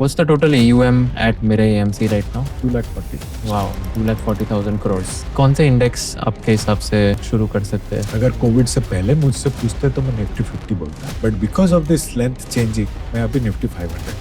What's the total AUM at Mirai AMC right now? 240. Wow, 240,000 crores. कौन से index आपके हिसाब से शुरू कर सकते हैं? अगर कोविड से पहले मुझसे पूछते तो मैं निफ्टी 50 बोलता, but because of this length changing मैं अभी Nifty 500.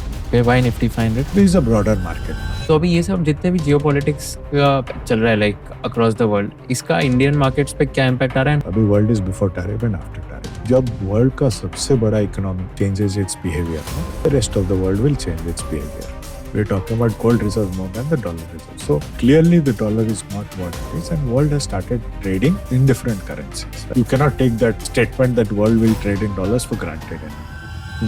Why Nifty 500? This is a broader market. तो अभी ये सब जितने भी जियोपॉलिटिक्स का चल रहा है लाइक अक्रॉस द वर्ल्ड, इसका इंडियन मार्केट्स पे क्या इम्पैक्ट आ रहा है? अभी world is before tariff and after tariff. जब वर्ल्ड का सबसे बड़ा economy changes it's behaviour, the rest of the world will change it's behaviour. We're talking about gold reserves more than the dollar reserves. So clearly the dollar is not what it is, and world has started trading in different currencies. You cannot take that statement that world will trade in dollars for granted anymore.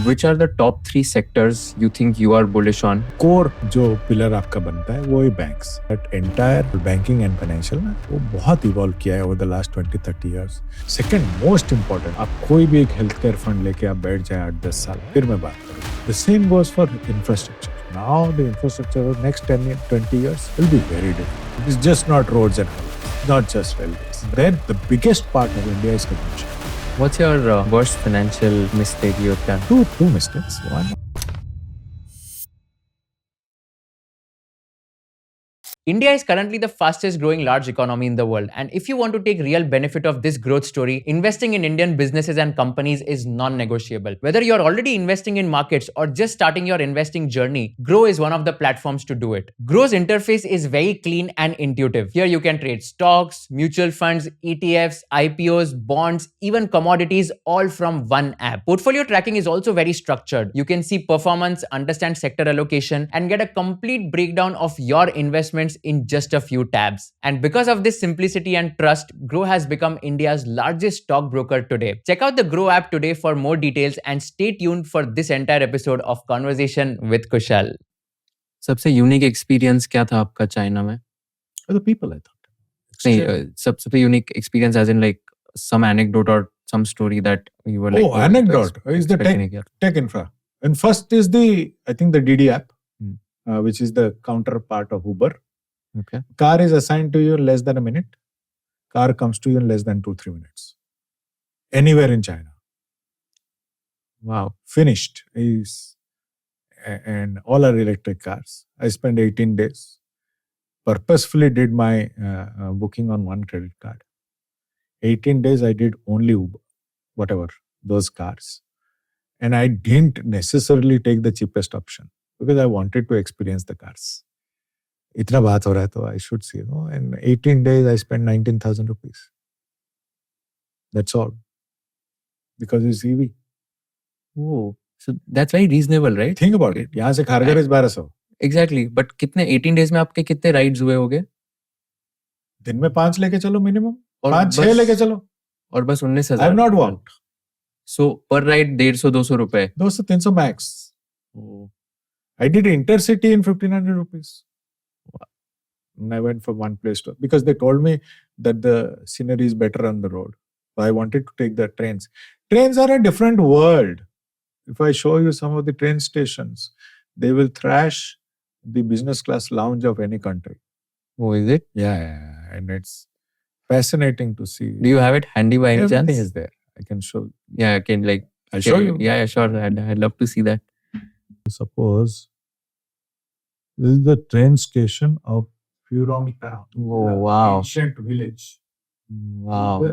Which are the top 3 sectors you think you are bullish on? Core जो pillar आपका बनता है वो है banks. That entire banking and financial ना वो बहुत evolve किया है over the last 20-30 years. Second most important, आप कोई भी एक हेल्थ केयर फंड लेके आप बैठ जाए 8-10 साल, फिर मैं बात करूँ. The same goes for infrastructure. Now the infrastructure of the next 10-20 years will be very different. It is just not roads and highways, not just railways. Then the biggest part of India is consumption. What's your worst financial mistake you've done? Two mistakes. One. India is currently the fastest growing large economy in the world, and if you want to take real benefit of this growth story, investing in Indian businesses and companies is non-negotiable. Whether you're already investing in markets or just starting your investing journey, Grow is one of the platforms to do it. Grow's interface is very clean and intuitive. Here you can trade stocks, mutual funds, ETFs, IPOs, bonds, even commodities, all from one app. Portfolio tracking is also very structured. You can see performance, understand sector allocation, and get a complete breakdown of your investments in just a few tabs. And because of this simplicity and trust, Grow has become India's largest stockbroker today. Check out the Grow app today for more details and stay tuned for this entire episode of Conversation with Kushal. सबसे unique experience क्या था आपका China में? The people, I thought. नहीं, सबसे unique experience as in like some anecdote or some story that you were like, anecdote is the expecting it, yeah. tech infra. And first is I think the DD app, Hmm. which is the counterpart of Uber. Okay. Car is assigned to you in less than a minute. Car comes to you in less than 2-3 minutes. Anywhere in China. Wow. Finished. And all are electric cars. I spent 18 days. Purposefully did my booking on one credit card. 18 days I did only Uber, whatever, those cars. And I didn't necessarily take the cheapest option because I wanted to experience the cars. इतना बात हो रहा है तो I should see, and 18 days I spent 19,000 rupees. That's all. Because it's EV. Oh, so that's very reasonable, right? Think about it. यहाँ से Kharghar is 1200. Exactly. But कितने 18 days में आपके कितने राइड्स हुए होंगे? दिन में 5 लेके चलो मिनिमम. और 5-6 बस- लेके चलो. और बस 19,000. I have not walked. So per ride 150-200 रुपए. 200-300 max. Oh. I did intercity in 1,500 rupees. And I went from one place to, because they told me that the scenery is better on the road. So I wanted to take the trains. Trains are a different world. If I show you some of the train stations, they will thrash the business class lounge of any country. Oh, is it? Yeah. And it's fascinating to see. Do you have it handy by any Everything chance? is there. I can show you. Yeah, I can like. I'll show you. Yeah, sure. I'd love to see that. Suppose this is the train station of Furong Town. Oh, wow. Ancient village. Wow. The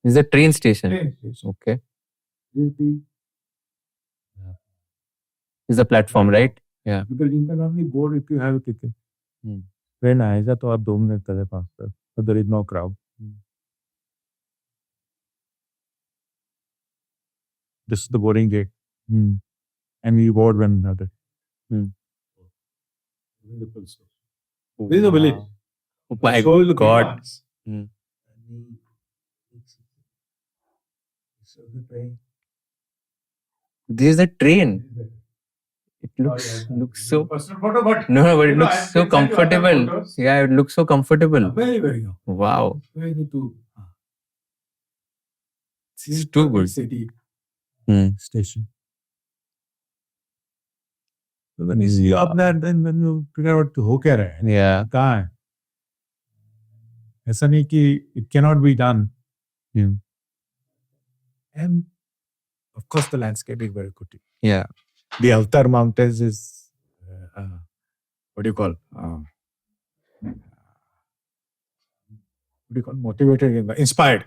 This is a train station. train station. Okay. This is the- This is the platform, right? Because you can only board if you have a ticket. Train आएगा तो आप 2 minute तक पास कर, but there is no crowd. This is the boarding gate. And we board one another. This is a village. Oh my Show you the God. plants. Hmm. This is a train. It looks so. Personal photo, but No, but it No, looks I so can send you other comfortable. photos. Yeah, it looks so comfortable. very, very good. Wow. Very too. This is too good. City. Station. So when you see up there, then you figure out हो क्या रहा है, Yeah. कहाँ है? ऐसा नहीं कि it cannot be done. And of course, the landscape is very good. Yeah. The Avatar Mountains is what do you call? Motivated, inspired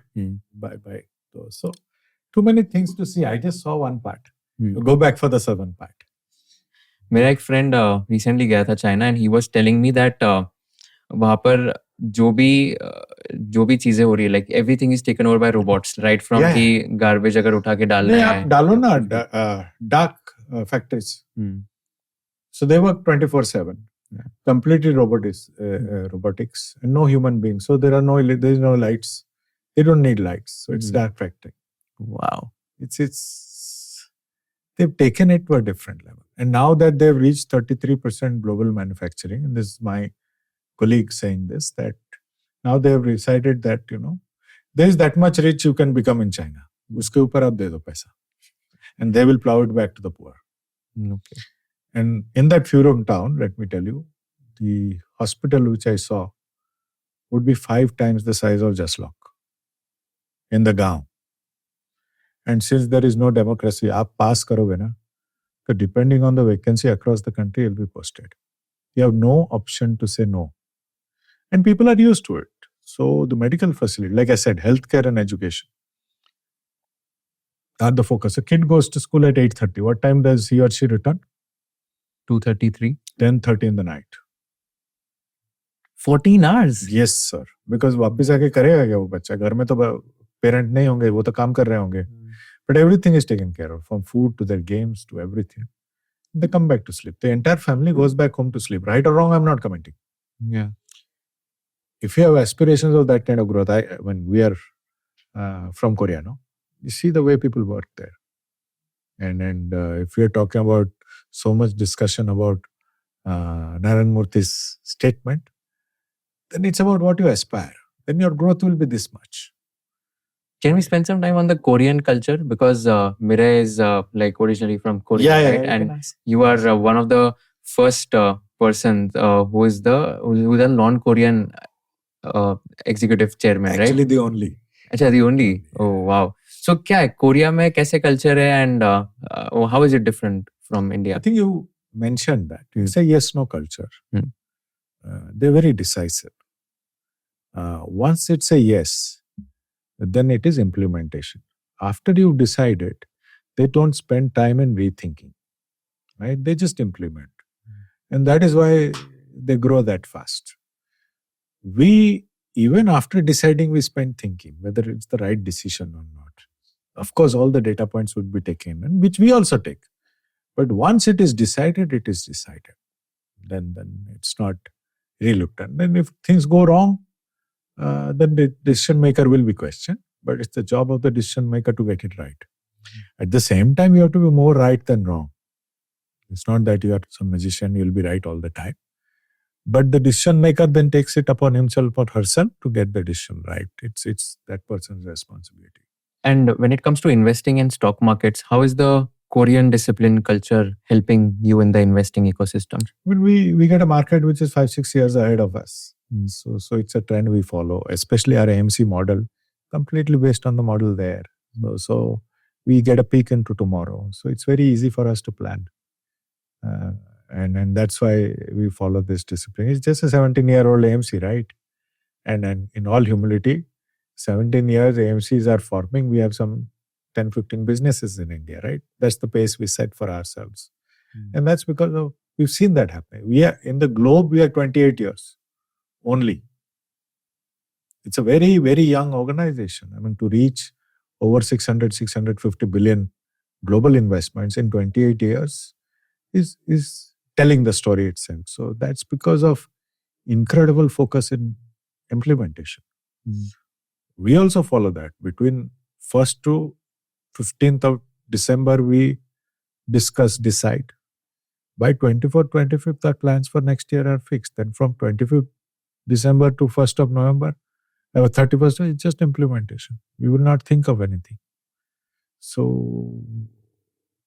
by those. So too many things to see. I just saw one part. Go back for the southern part. मेरा एक friend recently गया था China and he was telling me that वहाँ पर जो भी चीजें हो रही है like everything is taken over by robots right from Yeah, की गार्बेज अगर उठा के डालना नहीं, है आप डालो ना dark factories. So they work 24/7. Completely robotics, and no human beings. So there is no lights. They don't need lights. So it's dark factory. Wow. It's they've taken it to a different level. And now that they've reached 33% global manufacturing, and this is my colleague saying this, that now they have decided that, there is that much rich you can become in China. Uske upar aap de do paisa. And they will plow it back to the poor. Okay. And in that Furom town, let me tell you, the hospital which I saw would be 5 times the size of Jaslok in the Gaon. And since there is no democracy, aap pass karoge na, so depending on the vacancy across the country, it will be posted. You have no option to say no. And people are used to it. So the medical facility, like I said, healthcare and education are the focus. A kid goes to school at 8:30. What time does he or she return? 2:33. 10:30 in the night. 14 hours. Yes, sir. Because वापस आके करेगा क्या वो बच्चा? घर में तो parent नहीं होंगे, वो तो काम कर रहे होंगे. But everything is taken care of, from food to their games to everything. They come back to sleep. The entire family goes back home to sleep. Right or wrong, I'm not commenting. Yeah. If you have aspirations of that kind of growth, when we are from Korea, no, you see the way people work there. And if we are talking about so much discussion about Narendra Murthy's statement, then it's about what you aspire. Then your growth will be this much. Can we spend some time on the Korean culture? Because Mirai is like originally from Korea, right? you And can ask. you are one of the first persons who is the non-Korean executive chairman, Actually, right? the only. अच्छा, the only. Oh wow. So क्या है Korea में कैसे culture है and how is it different from India? I think you mentioned that. It's a yes-no culture. They're very decisive. Once it's a yes, then it is implementation. After you've decided, they don't spend time in rethinking, right? They just implement. And that is why they grow that fast. We, even after deciding, we spend thinking whether it's the right decision or not. Of course, all the data points would be taken, and which we also take. But once it is decided, it is decided. Then it's not relooked at. Then if things go wrong, then the decision maker will be questioned. But it's the job of the decision maker to get it right. At the same time, you have to be more right than wrong. It's not that you are some magician, you'll be right all the time. But the decision maker then takes it upon himself or herself to get the decision right. It's that person's responsibility. And when it comes to investing in stock markets, how is the Korean discipline culture helping you in the investing ecosystem? I mean, we get a market which is 5-6 years ahead of us. So it's a trend we follow, especially our AMC model, completely based on the model there. So we get a peek into tomorrow. So it's very easy for us to plan. And that's why we follow this discipline. It's just a 17-year-old AMC, right? And in all humility, 17 years AMCs are forming. We have some 10-15 businesses in India, right? That's the pace we set for ourselves. And that's because we've seen that happen. We are in the globe, we are 28 years only. It's a very, very young organization. I mean, to reach over 650 billion global investments in 28 years is telling the story itself. So that's because of incredible focus in implementation. We also follow that. Between 1st to 15th of December, we discuss, decide. By 24th, 25th, our plans for next year are fixed. Then from 25th December to 1st of November, 31st, it's just implementation. We will not think of anything. So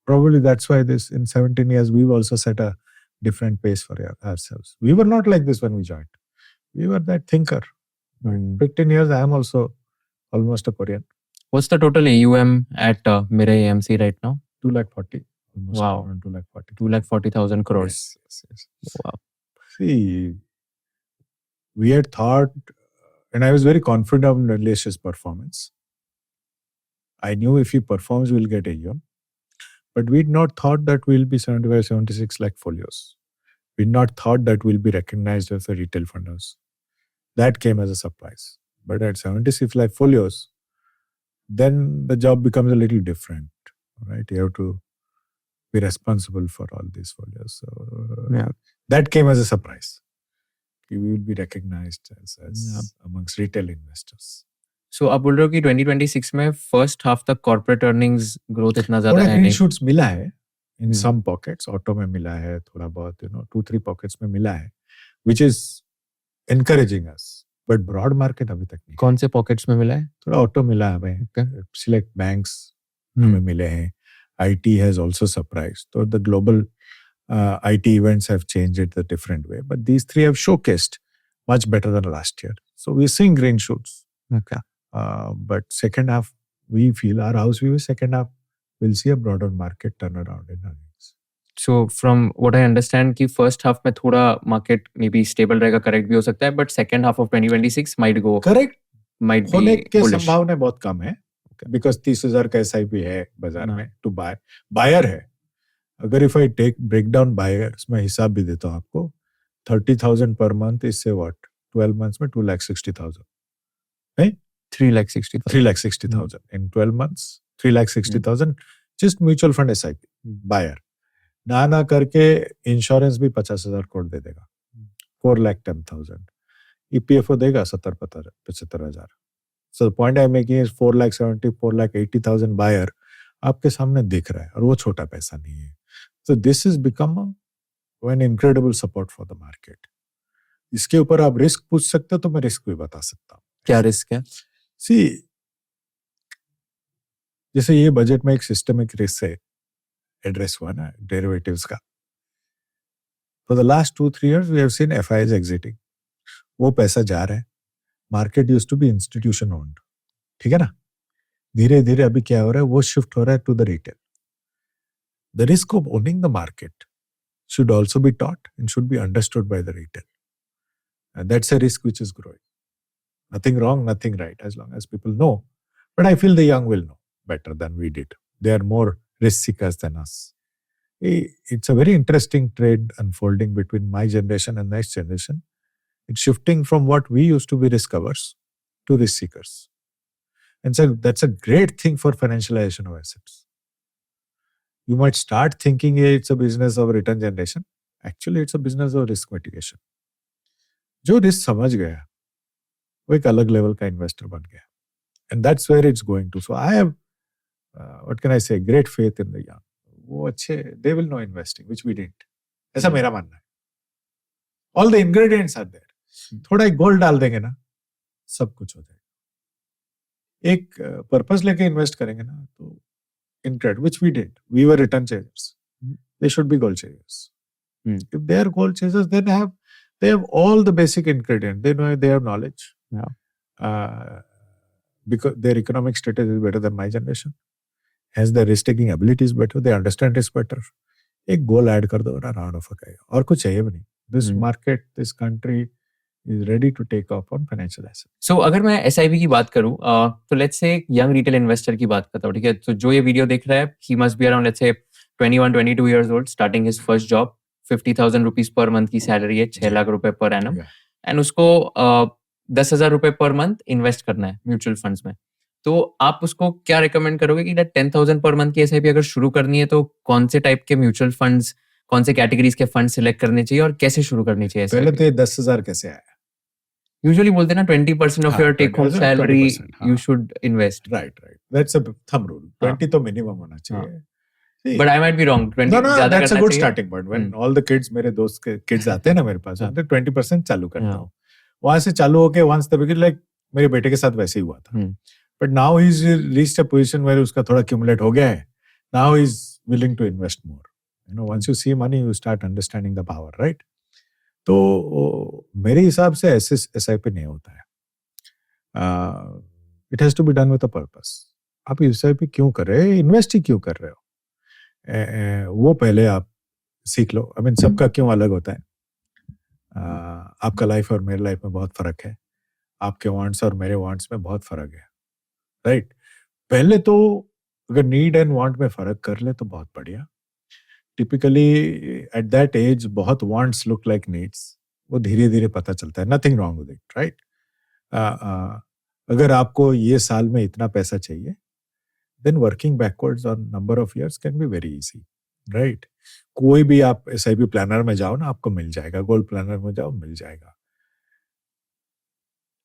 probably that's why this in 17 years, we've also set a different pace for ourselves. We were not like this when we joined. We were that thinker. In 15 years, I am also almost a Korean. What's the total AUM at Mirai AMC right now? 240,000 almost Wow. around 240. 240,000 crores. Yes. Wow. See, we had thought, and I was very confident of Nilesh's performance. I knew if he performs, we'll get AUM. But we'd not thought that we'll be 75, 76 lakh folios. We'd not thought that we'll be recognized as a retail fund house. That came as a surprise. But at 76 lakh folios, then the job becomes a little different, right? You have to be responsible for all these folios. So Yeah. that came as a surprise. We will be recognized as Yeah. amongst retail investors. So आप बोल रहे हो कि 2026 में first half तक corporate earnings growth इतना ज्यादा थोड़ा है ग्रीन नहीं. शूट्स मिला है इन हम्म. सम पॉकेट्स, ऑटो में मिला है थोड़ा बहुत, 2-3 पॉकेट्स में मिला है, which is encouraging us, but broad market अभी तक नहीं. कौन से पॉकेट्स में मिला है? थोड़ा ऑटो मिला है हमें, सिलेक्ट बैंक्स हमें मिले हैं, IT has also surprised. So the global IT events have changed it a different way, but these three have showcased much better than last year. So we're seeing green shoots. Okay. But second half, we feel our house view is second half we'll see a broader market turnaround in earnings. So from what I understand कि first half में थोड़ा market maybe stable रहेगा, correct भी हो सकता है, but second half of 2026 might go, Correct might होने be के bullish. संभावना बहुत कम है, बिकॉज 30,000 का SIP है बाजार में टू बाय, बायर है. अगर if I take break down buyers, मैं हिसाब भी देता हूँ आपको, 30,000 पर मंथ, इससे व्हाट 12 मंथ्स में 2,60,000, नहीं 3,60,000. 3,60,000 in 12 months, 3,60,000 just mutual fund SIP buyer. ना करके इंश्योरेंस भी 50,000 करोड़ दे देगा, 4,10,000. EPFO देगा 75,000. So the point I'm making is 4,70,000, 4,80,000 buyer आपके सामने दिख रहा है, और वो छोटा पैसा नहीं है. So this has become an incredible support for the market. इसके ऊपर आप रिस्क पूछ सकते हो तो मैं रिस्क भी बता सकता हूँ. क्या रिस्क है? See, जैसे ये बजट में एक सिस्टमिक रिस्क से एड्रेस हुआ ना, डेरिवेटिव्स का. For the last 2-3 years we have seen FIs exiting. वो पैसा जा रहा है. Market used to be institution owned, ठीक है ना. धीरे धीरे अभी क्या हो रहा है, वो शिफ्ट हो रहा है to the retail. The risk of owning the market should also be taught and should be understood by the retail. And that's a risk which is growing. Nothing wrong, nothing right, as long as people know. But I feel the young will know better than we did. They are more risk seekers than us. It's a very interesting trade unfolding between my generation and next generation. It's shifting from what we used to be risk averse to risk seekers. And so that's a great thing for financialization of assets. You might start thinking it's a business of return generation. Actually, it's a business of risk mitigation. जो risk समझ गया वो एक अलग level का investor बन गया. And that's where it's going to. So I have, what can I say, great faith in the young. वो अच्छे, they will know investing, which we didn't. ऐसा मेरा मानना है. All the ingredients are there. थोड़ा एक गोल्ड डाल देंगे ना, सब कुछ हो जाएगा. एक पर्पस लेके इन्वेस्ट करेंगे ना, तो incredible, which we did. We were return chasers. They should be goal chasers. If they are goal chasers, then they have all the basic ingredients. They know, they have knowledge. Yeah. Because their economic status is better than my generation. Hence their risk taking ability is better. They understand risk better. एक गोल add कर दो ना, round of गएगा, और कुछ चाहिए भी नहीं. This market, this country is ready to take off on financial assets. So अगर मैं SIP की बात करूं, तो let's say young retail investor की बात करता हूं, ठीक है. तो जो ये वीडियो देख रहा है, he must be around let's say 21-22 years old, starting his first job, 50,000 rupees per month की सैलरी है, 6 लाख रुपए per annum, and उसको 10,000 रुपए per month इन्वेस्ट करना है म्यूचुअल फंड्स में. तो आप उसको क्या रिकमेंड करोगे कि 10,000 पर मंथ की SIP अगर शुरू करनी है तो कौन से टाइप के म्यूचुअल फंड्स, कौन से कैटेगरीज के फंड सिलेक्ट करने चाहिए और कैसे शुरू करनी चाहिए? पहले तो ये 10,000 कैसे आया? यूजुअली बोलते हैं ना 20% off your take home salary you should invest. Right. That's a thumb rule. 20 तो मिनिमम होना चाहिए. But I might be wrong. 20 No, ज़्यादा that's a करना good चाहिए. starting point. When all the kids, मेरे दोस्त के kids आते हैं ना मेरे पास, तो 20% चालू करता हूँ. वहां से चालू होके once the begin, like मेरे बेटे के साथ वैसे ही हुआ था. But now he's reached a position where उसका थोड़ा accumulate हो गया है. Now he's willing to invest more. Once you see money, you start understanding the power, right? तो मेरे हिसाब से SIP नहीं होता है. It has to be done with a purpose. आप SIP क्यों कर रहे हो? इन्वेस्ट ही क्यों कर रहे हो? वो पहले आप सीख लो। आई मीन सबका क्यों अलग होता है, आपका लाइफ और मेरे लाइफ में बहुत फर्क है, आपके वांट्स और मेरे वांट्स में बहुत फर्क है, राइट। पहले तो अगर नीड एंड वांट में फर्क कर ले तो बहुत बढ़िया। टिपिकली एट दैट एज बहुत वांट्स लुक लाइक नीड्स, वो धीरे धीरे पता चलता है, nothing wrong with it, right. अगर आपको ये साल में इतना पैसा चाहिए, then working backwards on number of years can be very easy, right. कोई भी आप SIP प्लानर में जाओ ना, आपको मिल जाएगा, गोल्ड प्लानर में जाओ मिल जाएगा।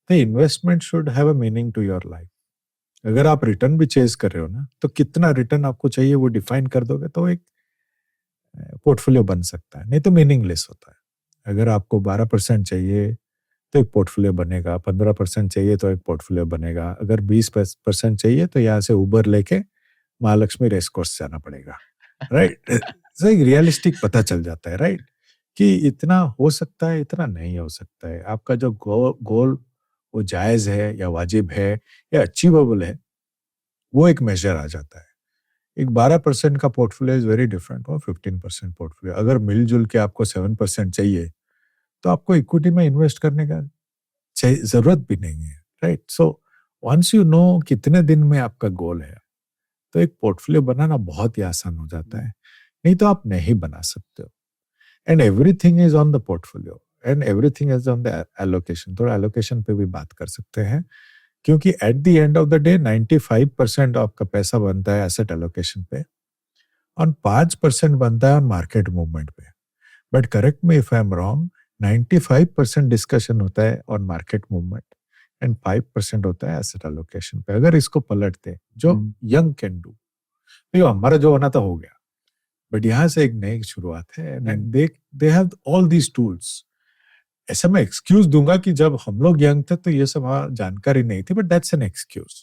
The investment should have a meaning to your life. अगर आप रिटर्न भी चेज कर रहे हो ना, तो कितना रिटर्न आपको चाहिए वो डिफाइन कर दोगे तो एक पोर्टफोलियो बन सकता है, नहीं तो मीनिंगलेस होता है। अगर आपको 12% चाहिए तो एक पोर्टफोलियो बनेगा, 15% चाहिए तो एक पोर्टफोलियो बनेगा, अगर 20% चाहिए तो यहाँ से उबर लेके महालक्ष्मी रेस कोर्स जाना पड़ेगा, राइट। सो एक रियलिस्टिक पता चल जाता है, राइट, कि इतना हो सकता है, इतना नहीं हो सकता है। आपका जो गोल वो जायज है या वाजिब है या अचीवेबल है, वो एक मेजर आ जाता है। एक 12% का पोर्टफोलियो इज वेरी डिफरेंट और 15% पोर्टफोलियो। अगर मिलजुल के आपको 7% चाहिए तो आपको इक्विटी में इन्वेस्ट करने का जरूरत भी नहीं है, right. So once you know कितने दिन में आपका गोल है, तो एक पोर्टफोलियो बनाना बहुत ही आसान हो जाता है, नहीं तो आप नहीं बना सकते हो। And everything is on the portfolio and everything is on the allocation. थोड़ा एलोकेशन पे भी बात कर सकते हैं, क्योंकि at the end of the day 95% आपका पैसा बनता है एसेट एलोकेशन पे और 5% बनता है ऑन मार्केट मूवमेंट पे। But correct me if I am wrong, 95% discussion होता है ऑन मार्केट मूवमेंट एंड 5% होता है एसेट एलोकेशन पे। अगर इसको पलटते जो यंग कैन डू, तो हमारा जो होना था हो गया, बट यहाँ से एक नई शुरुआत है and they have all these tools. ऐसा मैं एक्सक्यूज दूंगा कि जब हम लोग यंग थे तो ये सब जानकारी नहीं थी, but that's an excuse.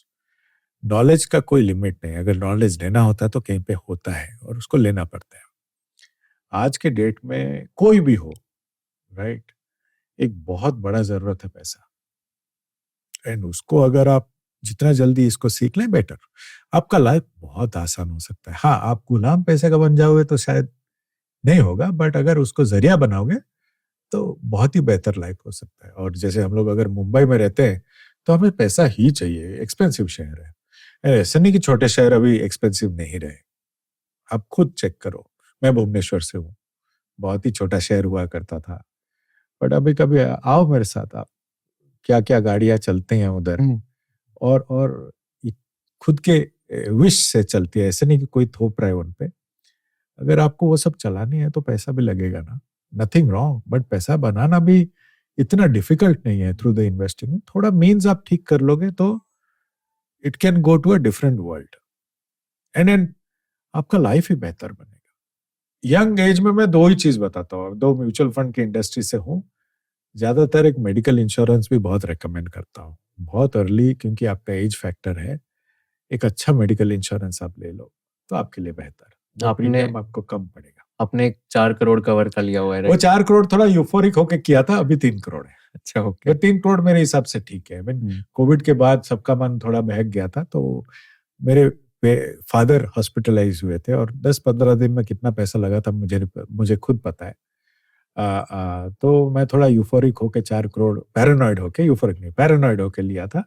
Knowledge का कोई लिमिट नहीं, अगर नॉलेज लेना होता है तो कहीं पे होता है और उसको लेना पड़ता है। आज के डेट में कोई भी हो, राइट, एक बहुत बड़ा जरूरत है पैसा, एंड उसको अगर आप जितना जल्दी इसको सीख लें बेटर, आपका लाइफ बहुत आसान हो सकता है। हाँ, आप गुलाम पैसे का बन जाओगे तो शायद नहीं होगा, बट अगर उसको जरिया बनाओगे तो बहुत ही बेहतर लाइफ हो सकता है। और जैसे हम लोग अगर मुंबई में रहते हैं तो हमें पैसा ही चाहिए, एक्सपेंसिव शहर है। ऐसा नहीं कि छोटे शहर अभी एक्सपेंसिव नहीं रहे, आप खुद चेक करो। मैं भुवनेश्वर से हूँ, बहुत ही छोटा शहर हुआ करता था, बट अभी कभी आओ मेरे साथ, आप क्या क्या गाड़ियां चलती हैं उधर, और खुद के विश से चलती है, ऐसे नहीं कि कोई थोप रहा है उन पे। अगर आपको वो सब चलानी है तो पैसा भी लगेगा ना, नथिंग रॉन्ग, बट पैसा बनाना भी इतना डिफिकल्ट नहीं है थ्रू द इन्वेस्टिंग। थोड़ा मीन्स आप ठीक कर लोगे तो it can go to a different world and आपका लाइफ ही बेहतर बनेगा। यंग एज में मैं दो ही चीज बताता हूँ, दो म्यूचुअल फंड की इंडस्ट्री से हूँ, ज्यादातर एक मेडिकल इंश्योरेंस भी बहुत रेकमेंड करता हूँ, बहुत अर्ली, क्योंकि आपका एज फैक्टर है। एक अच्छा मेडिकल इंश्योरेंस आप ले लो तो आपके लिए बेहतर, आपने प्रीमियम आपको कम पड़ेगा। आपने 4 करोड़ कवर का लिया हुआ है, वो राइट? 4 करोड़ थोड़ा यूफोरिक होके किया था, अभी 3 करोड़ है। अच्छा, ओके। 3 करोड़ मेरे हिसाब से ठीक है। कोविड के बाद सबका मन थोड़ा बहक गया था, तो मेरे फादर हॉस्पिटलाइज हुए थे और 10-15 दिन में कितना पैसा लगा था मुझे खुद पता है। तो मैं थोड़ा यूफोरिक होके 4 करोड़, पैरानॉइड होके, यूफोरिक नहीं, पैरानॉइड होके लिया था।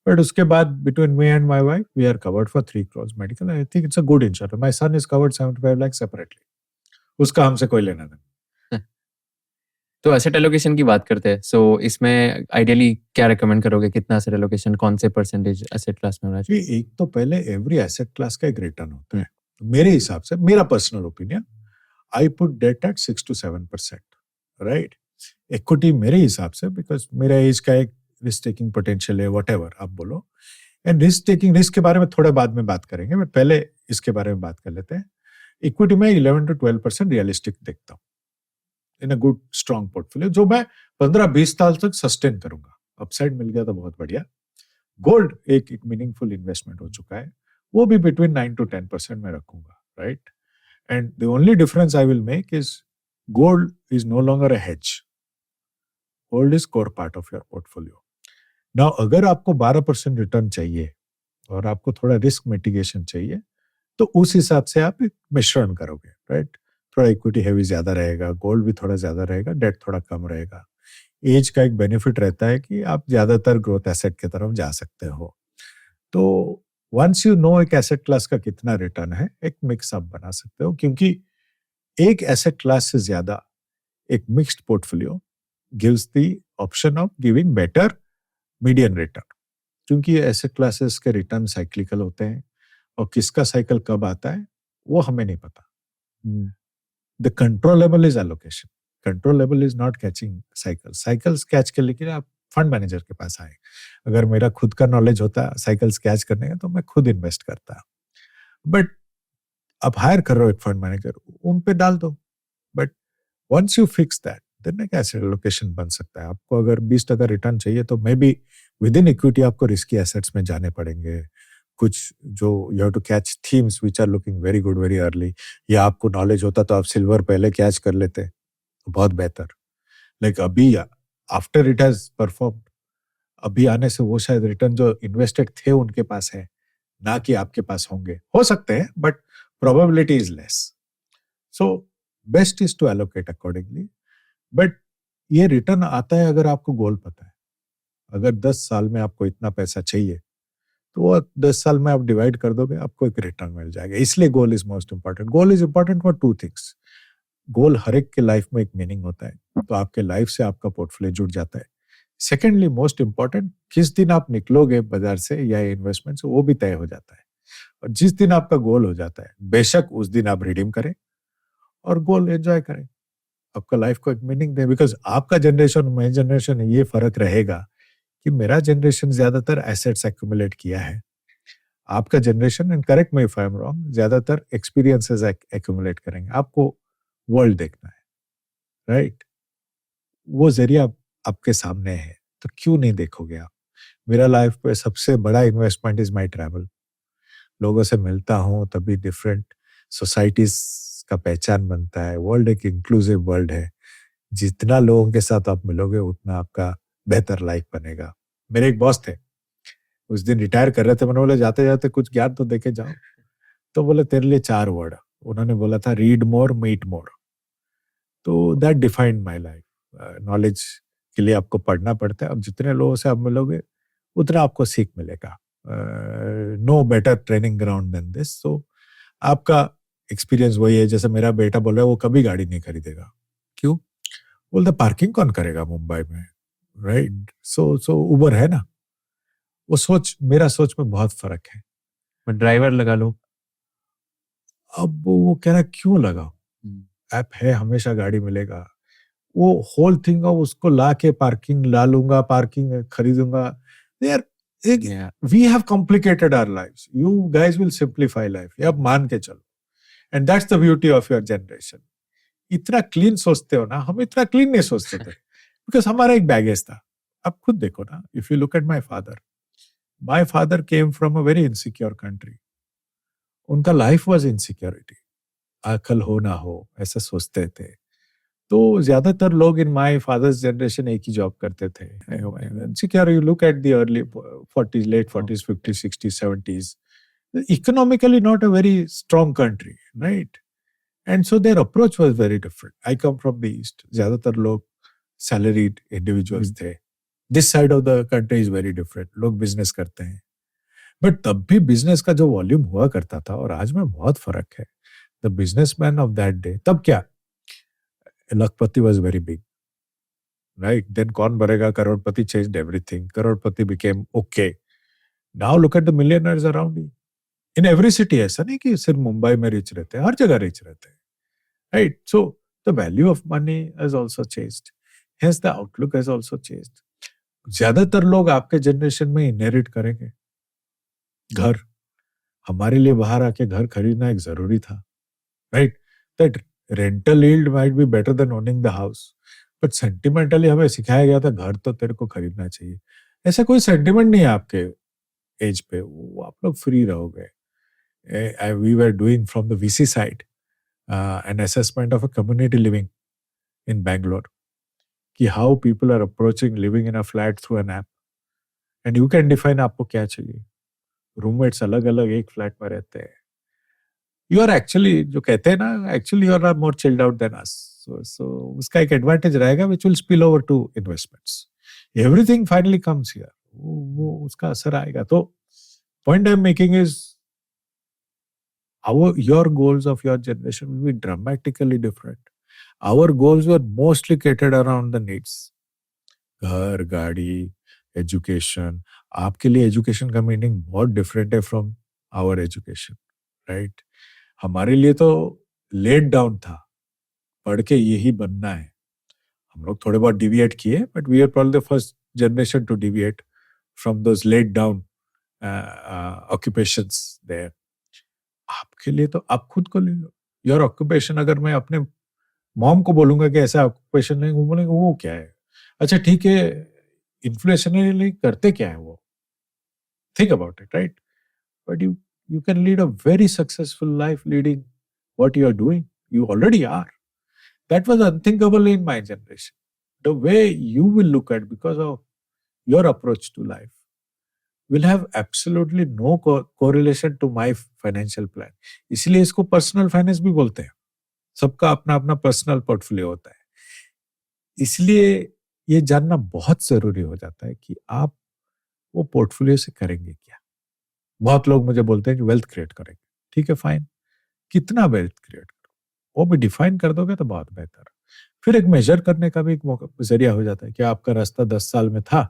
बट उसके बाद between me and my wife we are covered for 3 crore medical. I think it's a good insurance. My son is covered 75 lakh separately, उसका हमसे कोई लेना नहीं। तो एसेट एलोकेशन की बात करते हैं, सो इसमें आइडियली क्या रेकमेंड करोगे, कितना एसेट एलोकेशन, कौन से परसेंटेज एसेट क्लास में होना चाहिए? एक तो पहले एवरी एसेट क्लास का एक रिटर्न होता है। मेरे हिसाब से, मेरा personal opinion, I put debt at 6 to 7%, right. Equity मेरे हिसाब से, बिकॉज मेरा एज का एक रिस्क टेकिंग पोटेंशियल है, व्हाटएवर आप बोलो। एंड रिस्क के बारे में थोड़ा बाद में बात करेंगे, मैं पहले इसके बारे में बात कर लेते हैं। इक्विटी में 11 to 12% रियलिस्टिक देखता हूँ इन अ गुड स्ट्रॉन्ग पोर्टफोलियो, जो मैं 15-20 साल तक सस्टेन करूंगा। अपसाइड मिल गया तो बहुत बढ़िया। गोल्ड एक मीनिंगफुल इन्वेस्टमेंट हो चुका है, वो भी बिटवीन 9 to 10% में रखूंगा, right. And the only difference I will make is gold is no longer a hedge, gold is core part of your portfolio. Now अगर आपको 12% रिटर्न चाहिए और आपको थोड़ा रिस्क मिटिगेशन चाहिए, तो उस हिसाब से आप एक मिश्रण करोगे, राइट? थोड़ा इक्विटी हैवी ज्यादा रहेगा, गोल्ड भी थोड़ा ज्यादा रहेगा, डेट थोड़ा कम रहेगा। एज का एक बेनिफिट रहता है कि आप ज्यादातर ग्रोथ एसेट की तरफ जा सकते हो। तो वंस यू नो एक एसेट क्लास का कितना रिटर्न है, एक मिक्स आप बना सकते हो, क्योंकि एक एसेट क्लास से ज्यादा एक mixed portfolio gives the option of giving better median return, क्योंकि एसेट क्लासेस के रिटर्न साइक्लिकल होते हैं और किसका साइकिल कब आता है वो हमें नहीं पता। The controllable is allocation, controllable is not catching cycles catch कर लेकिन आप फंड मैनेजर के पास आए। अगर मेरा खुद का नॉलेज होता साइकिल्स कैच करने का तो मैं खुद इन्वेस्ट करता, बट आप हायर कर रहे हो एक फंड मैनेजर, उन पे डाल दो। But once you fix that then एक एसेट एलोकेशन बन सकता है। आपको अगर 20% रिटर्न चाहिए तो maybe within equity आपको रिस्की एसेट्स में जाने पड़ेंगे, कुछ जो you have to catch themes which are looking very good very early, या आपको नॉलेज होता तो आप सिल्वर पहले कैच कर लेते, बहुत बेहतर। लाइक अभी आफ्टर इट हैज परफॉर्म, अभी आने से वो शायद रिटर्न जो इन्वेस्टेड थे उनके पास है, ना कि आपके पास होंगे, हो सकते हैं but probability is less. So best is to allocate accordingly. But ये रिटर्न आता है अगर आपको गोल पता है। अगर 10 साल में आपको इतना पैसा चाहिए तो वो 10 साल में आप डिवाइड कर दोगे, आपको एक रिटर्न मिल जाएगा। इसलिए goal is most important. Goal is important for 2 things. Goal हर एक के लाइफ में एक मीनिंग होता है, तो आपके लाइफ से आपका पोर्टफोलियो जुड़ जाता है। सेकेंडली मोस्ट इंपॉर्टेंट, किस दिन आप निकलोगे बाजार से या इन्वेस्टमेंट से वो भी तय हो जाता है। और जिस दिन आपका गोल हो जाता है बेशक उस दिन आप रिडीम करें और गोल एंजॉय करें, आपका लाइफ को एक मीनिंग दे। बिकॉज आपका जनरेशन मेरी जनरेशन ये फर्क रहेगा कि मेरा जनरेशन ज्यादातर एसेट्स एक्यूमुलेट किया है, आपका generation, and correct me if I am wrong, ज्यादातर एक्सपीरियंसेस एक्यूमुलेट करेंगे। आपको वर्ल्ड देखना है, राइट? वो जरिया आपके सामने है, तो क्यों नहीं देखोगे आप? मेरा लाइफ पे सबसे बड़ा इन्वेस्टमेंट इज माई ट्रैवल। लोगों से मिलता हूँ तभी डिफरेंट सोसाइटीज का पहचान बनता है। वर्ल्ड एक इंक्लूसिव वर्ल्ड है, जितना लोगों के साथ आप मिलोगे उतना आपका बेहतर लाइफ बनेगा। मेरे एक बॉस थे, उस दिन रिटायर कर रहे थे, मैंने बोला जाते जाते कुछ ज्ञान तो देके जाओ, तो बोले तेरे लिए 4 वर्ड, उन्होंने बोला था रीड मोर मीट मोर। तो that defined my life. Knowledge के लिए आपको पढ़ना पड़ता है, अब जितने लोगों से आप मिलोगे उतना आपको सीख मिलेगा। No better training ground than this. So आपका एक्सपीरियंस वही है, जैसे मेरा बेटा बोल रहा है वो कभी गाड़ी नहीं खरीदेगा। क्यों? बोलते पार्किंग कौन करेगा मुंबई में, राइट? सो उबर है ना। वो सोच मेरा सोच में बहुत फर्क है। बट ड्राइवर लगा लो। अब वो कह रहा है क्यों लगाओ, ऐप है, हमेशा गाड़ी मिलेगा। वो होल थिंग ऑफ उसको ला के पार्किंग ला लूंगा, पार्किंग खरीदूंगा। यार we have complicated our lives, you guys will simplify life, ये आप मान के चलो। And that's the beauty of your generation. इतना क्लीन सोचते हो ना, हम इतना क्लीन नहीं सोचते थे बिकॉज हमारा एक बैगेज था। अब खुद देखो ना, if you look at my father came from a very insecure country. उनका लाइफ वाज इनसिक्योरिटी, अकल हो ना हो ऐसा सोचते थे। तो ज्यादातर लोग इन माय फादर्स जनरेशन एक ही जॉब करते थे। Insecure, you look at the early 40s, late 40s, 50s, 60s, 70s, economically not a very strong country, right? And so their approach was very different. I come from the East. ज्यादातर लोग salaried individuals थे. This side of the country is very different. लोग business करते हैं. But तब भी business का जो वॉल्यूम हुआ करता था और आज में बहुत फर्क है. The businessman of that day, तब क्या? Lakpati was very big, right? Then कौन बनेगा? करोड़पति changed everything. Crorepati became okay. Now look at the millionaires around you. In every city ऐसा नहीं कि सिर्फ मुंबई में रिच रहते हैं, हर जगह रिच रहते हैं, right? So the value of money has also changed. Hence the outlook has also changed. ज्यादातर लोग आपके जनरेशन में इनहेरिट करेंगे घर। हमारे लिए बाहर आके घर खरीदना एक जरूरी था, right? That rental yield might be better than owning the house, but sentimentally हमें सिखाया गया था घर तो तेरे को खरीदना चाहिए। ऐसा कोई सेंटिमेंट नहीं है आपके एज पे, वो आप लोग फ्री रहोगे। We were doing from the VC side an assessment of a community living in Bangalore, कि how people are approaching living in a flat through an app, and you can define आपको क्या चाहिए। Roommates अलग अलग एक flat में रहते हैं, यू आर एक्चुअली, जो कहते हैं ना, actually you are more chilled out than us. So उसका एक एडवांटेज रहेगा which will spill over to investments. Everything finally comes here. वो उसका असर आएगा. तो point I am making is your goals of your generation will be dramatically different. Our goals were mostly catered around the needs. घर, गाड़ी, education. आपके लिए education का मीनिंग बहुत डिफरेंट है फ्रॉम आवर एजुकेशन, राइट? हमारे लिए तो लेट डाउन था, पढ़ के यही बनना है. हम लोग थोड़े बहुत डिविएट किए, but we are probably the first generation to deviate from those laid down occupations there. आपके लिए तो आप खुद को ले लो. योर ऑक्यूपेशन, अगर मैं अपने मॉम को बोलूंगा कि ऐसा ऑक्यूपेशन नहीं, वो बोलेंगे वो क्या है. अच्छा ठीक है, इन्फ्लेशनरी करते क्या है वो, think about it, right? But you can lead a very successful life leading what you are doing. You already are. That was unthinkable in my generation. The way you will look at, because of your approach to life, will have absolutely no correlation to my financial plan. इसलिए इसको personal finance भी बोलते हैं. सबका अपना अपना personal portfolio होता है. इसलिए ये जानना बहुत जरूरी हो जाता है कि आप वो पोर्टफोलियो से करेंगे क्या. बहुत लोग मुझे बोलते हैं कि वेल्थ क्रिएट करेंगे. ठीक है, फाइन. कितना वेल्थ क्रिएट करो, वो भी डिफाइन कर दोगे तो बहुत बेहतर. फिर एक मेजर करने का भी एक जरिया हो जाता है कि आपका रास्ता 10 साल में था,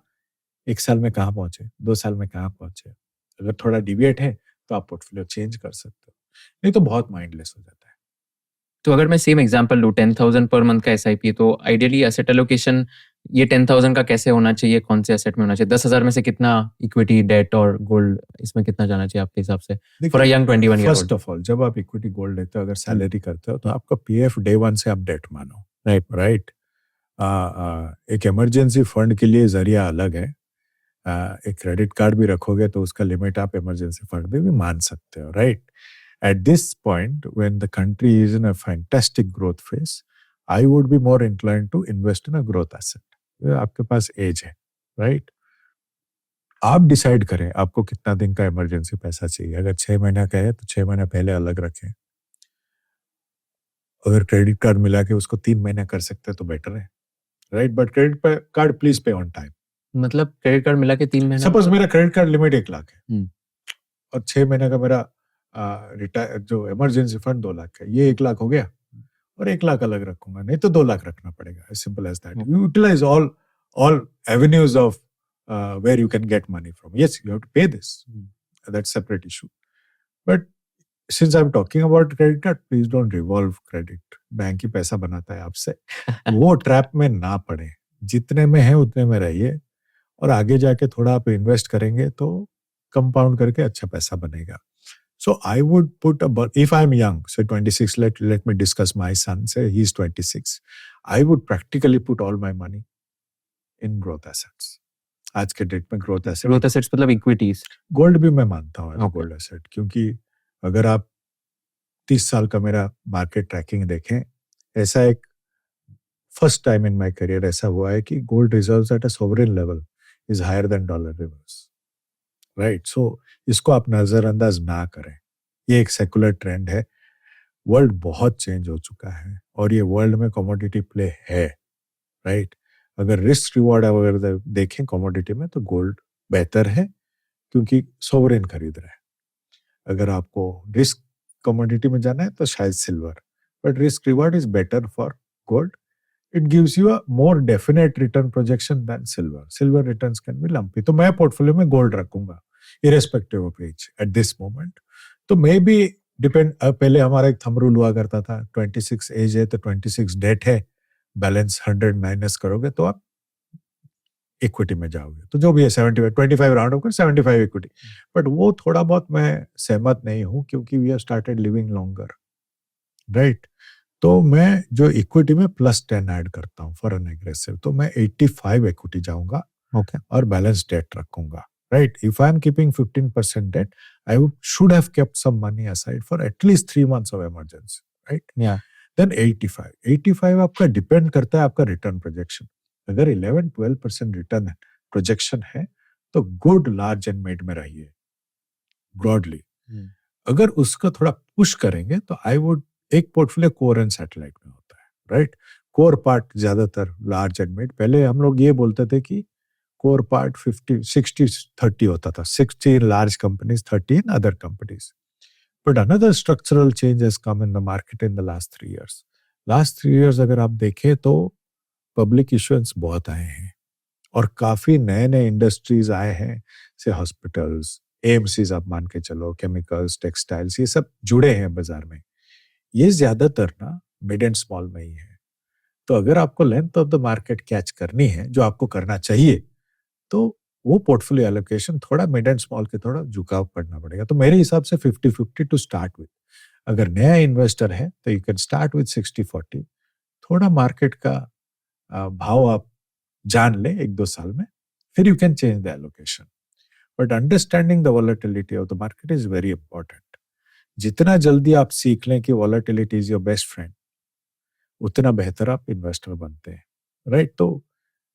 1 साल में कहाँ पहुंचे, 2 साल में कहाँ पहुंचे. अगर थोड़ा डिविएट है तो आप पोर्टफोलियो चेंज कर सकते हो, नहीं तो बहुत माइंडलेस हो जाता है. तो अगर मैं सेम एग्जांपल लूँ, 10,000 पर मंथ का एसआईपी, तो आइडियली एसेट एलोकेशन ये 10,000 का कैसे होना चाहिए, कौन से एसेट में होना चाहिए? 10,000 में से कितना इक्विटी, डेट और गोल्ड, इसमें कितना जाना चाहिए आपके हिसाब से for a young 21 year old? First of all, जब आप इक्विटी गोल्ड लेते हो, अगर सैलरी करते हो, तो आपका पीएफ डे 1 से आप डेट मानो, राइट? एक इमरजेंसी फंड के लिए जरिया अलग है. एक क्रेडिट कार्ड भी रखोगे तो उसका लिमिट आप इमरजेंसी फंड में भी मान सकते हो, right? At this point, when the country is in a fantastic growth phase, I would be more inclined to invest in a growth asset. आपके पास एज है, राइट? आप डिसाइड करें आपको कितना दिन का इमरजेंसी पैसा चाहिए. अगर 6 महीना का है तो 6 महीना पहले अलग रखें. अगर क्रेडिट कार्ड मिला के उसको 3 महीने कर सकते हैं तो बेटर है, right? But credit card please pay on time. मतलब क्रेडिट कार्ड मिला के 3 महीने, सपोज मेरा क्रेडिट कार्ड लिमिट 1 लाख है और 6 महीने का मेरा रिटायर जो इमरजेंसी फंड 2 लाख है, ये 1 लाख हो गया और 1 लाख अलग रखूंगा, नहीं तो 2 लाख रखना पड़ेगा. As simple as that. You utilize all avenues of where you can get money from. Yes, you have to pay this. That's separate issue. But since I'm talking about credit card, please don't revolve credit. Bank ही पैसा बनाता है आपसे. वो trap में ना पड़े. जितने में है उतने में रहिए और आगे जाके थोड़ा आप इन्वेस्ट करेंगे तो कंपाउंड करके अच्छा पैसा बनेगा. So I would put if I'm young, say 26, let me discuss my son, say he's 26. I would practically put all my money in growth assets. आज के डेट में ग्रोथ एसेट्स मतलब इक्विटीज. गोल्ड भी मैं मानता हूँ गोल्ड एसेट, क्योंकि अगर आप 30 साल का मेरा मार्केट ट्रैकिंग देखें, ऐसा एक first time in my career ऐसा हुआ है कि gold reserves at a sovereign level is higher than dollar reserves, right? So इसको आप नजरअंदाज ना करें. ये एक सेकुलर ट्रेंड है. वर्ल्ड बहुत चेंज हो चुका है और ये वर्ल्ड में कमोडिटी प्ले है, राइट? अगर रिस्क रिवॉर्ड अगर देखें कमोडिटी में तो गोल्ड बेहतर है क्योंकि सोवरेन खरीद रहे हैं. अगर आपको रिस्क कमोडिटी में जाना है तो शायद silver, but risk reward is better for gold. It gives you a more definite return projection than silver. Silver returns can be lumpy. तो मैं पोर्टफोलियो में गोल्ड रखूंगा irrespective of age at this moment. तो may be depend. पहले हमारा एक thumb rule हुआ करता था, 26 एज है तो 26 डेट है, बैलेंस 100 माइनस करोगे तो आप इक्विटी में जाओगे. तो जो भी है 75, 25 राउंड होकर 75 इक्विटी. बट वो थोड़ा बहुत मैं सहमत नहीं हूँ क्योंकि we have started living longer, right? तो मैं जो इक्विटी में +10 ऐड करता हूँ फॉर एन एग्रेसिव, तो मैं 85 इक्विटी जाऊंगा और बैलेंस डेट रखूंगा, right? If I am keeping 15% debt, I should have kept some money aside for at least 3 months of emergency, right? Then 85 आपका डिपेंड करता है आपका रिटर्न प्रोजेक्शन. अगर 11-12% रिटर्न प्रोजेक्शन है तो गुड लार्ज एंड मिड में रहिए ब्रॉडली. अगर उसको थोड़ा पुश करेंगे तो आई वुड, एक पोर्टफोलियो कोर एंड सैटेलाइट में होता है, राइट? कोर पार्ट ज्यादातर लार्ज एंड मिड, पहले हम लोग ये बोलते थे कि कोर पार्ट 50-60-30 होता था, 60 large companies, 30 other companies. But another structural change has come in the market in the last 3 years. Last 3 years अगर आप देखें तो पब्लिक इश्यूएंस बहुत आए हैं और काफी नए नए इंडस्ट्रीज आए हैं, से हॉस्पिटल्स, एएमसीज आप मान के चलो, केमिकल्स, टेक्सटाइल्स, ये सब जुड़े हैं बाजार में. ये ज्यादातर ना मिड एंड स्मॉल में ही है. तो अगर आपको length of the market catch करनी है, जो आपको करना चाहिए, तो वो पोर्टफोलियो एलोकेशन थोड़ा मिड एंड स्मॉल के थोड़ा झुकाव पड़ना पड़ेगा. तो मेरे हिसाब से 50-50 टू स्टार्ट विद. अगर नया इन्वेस्टर है तो यू कैन स्टार्ट विद 60-40. थोड़ा मार्केट का भाव आप जान ले 1-2 साल में, फिर you can change the allocation. But understanding the volatility of the market is very important. जितना जल्दी आप सीख लें कि volatility is your best friend, उतना बेहतर आप इन्वेस्टर बनते हैं, राइट? तो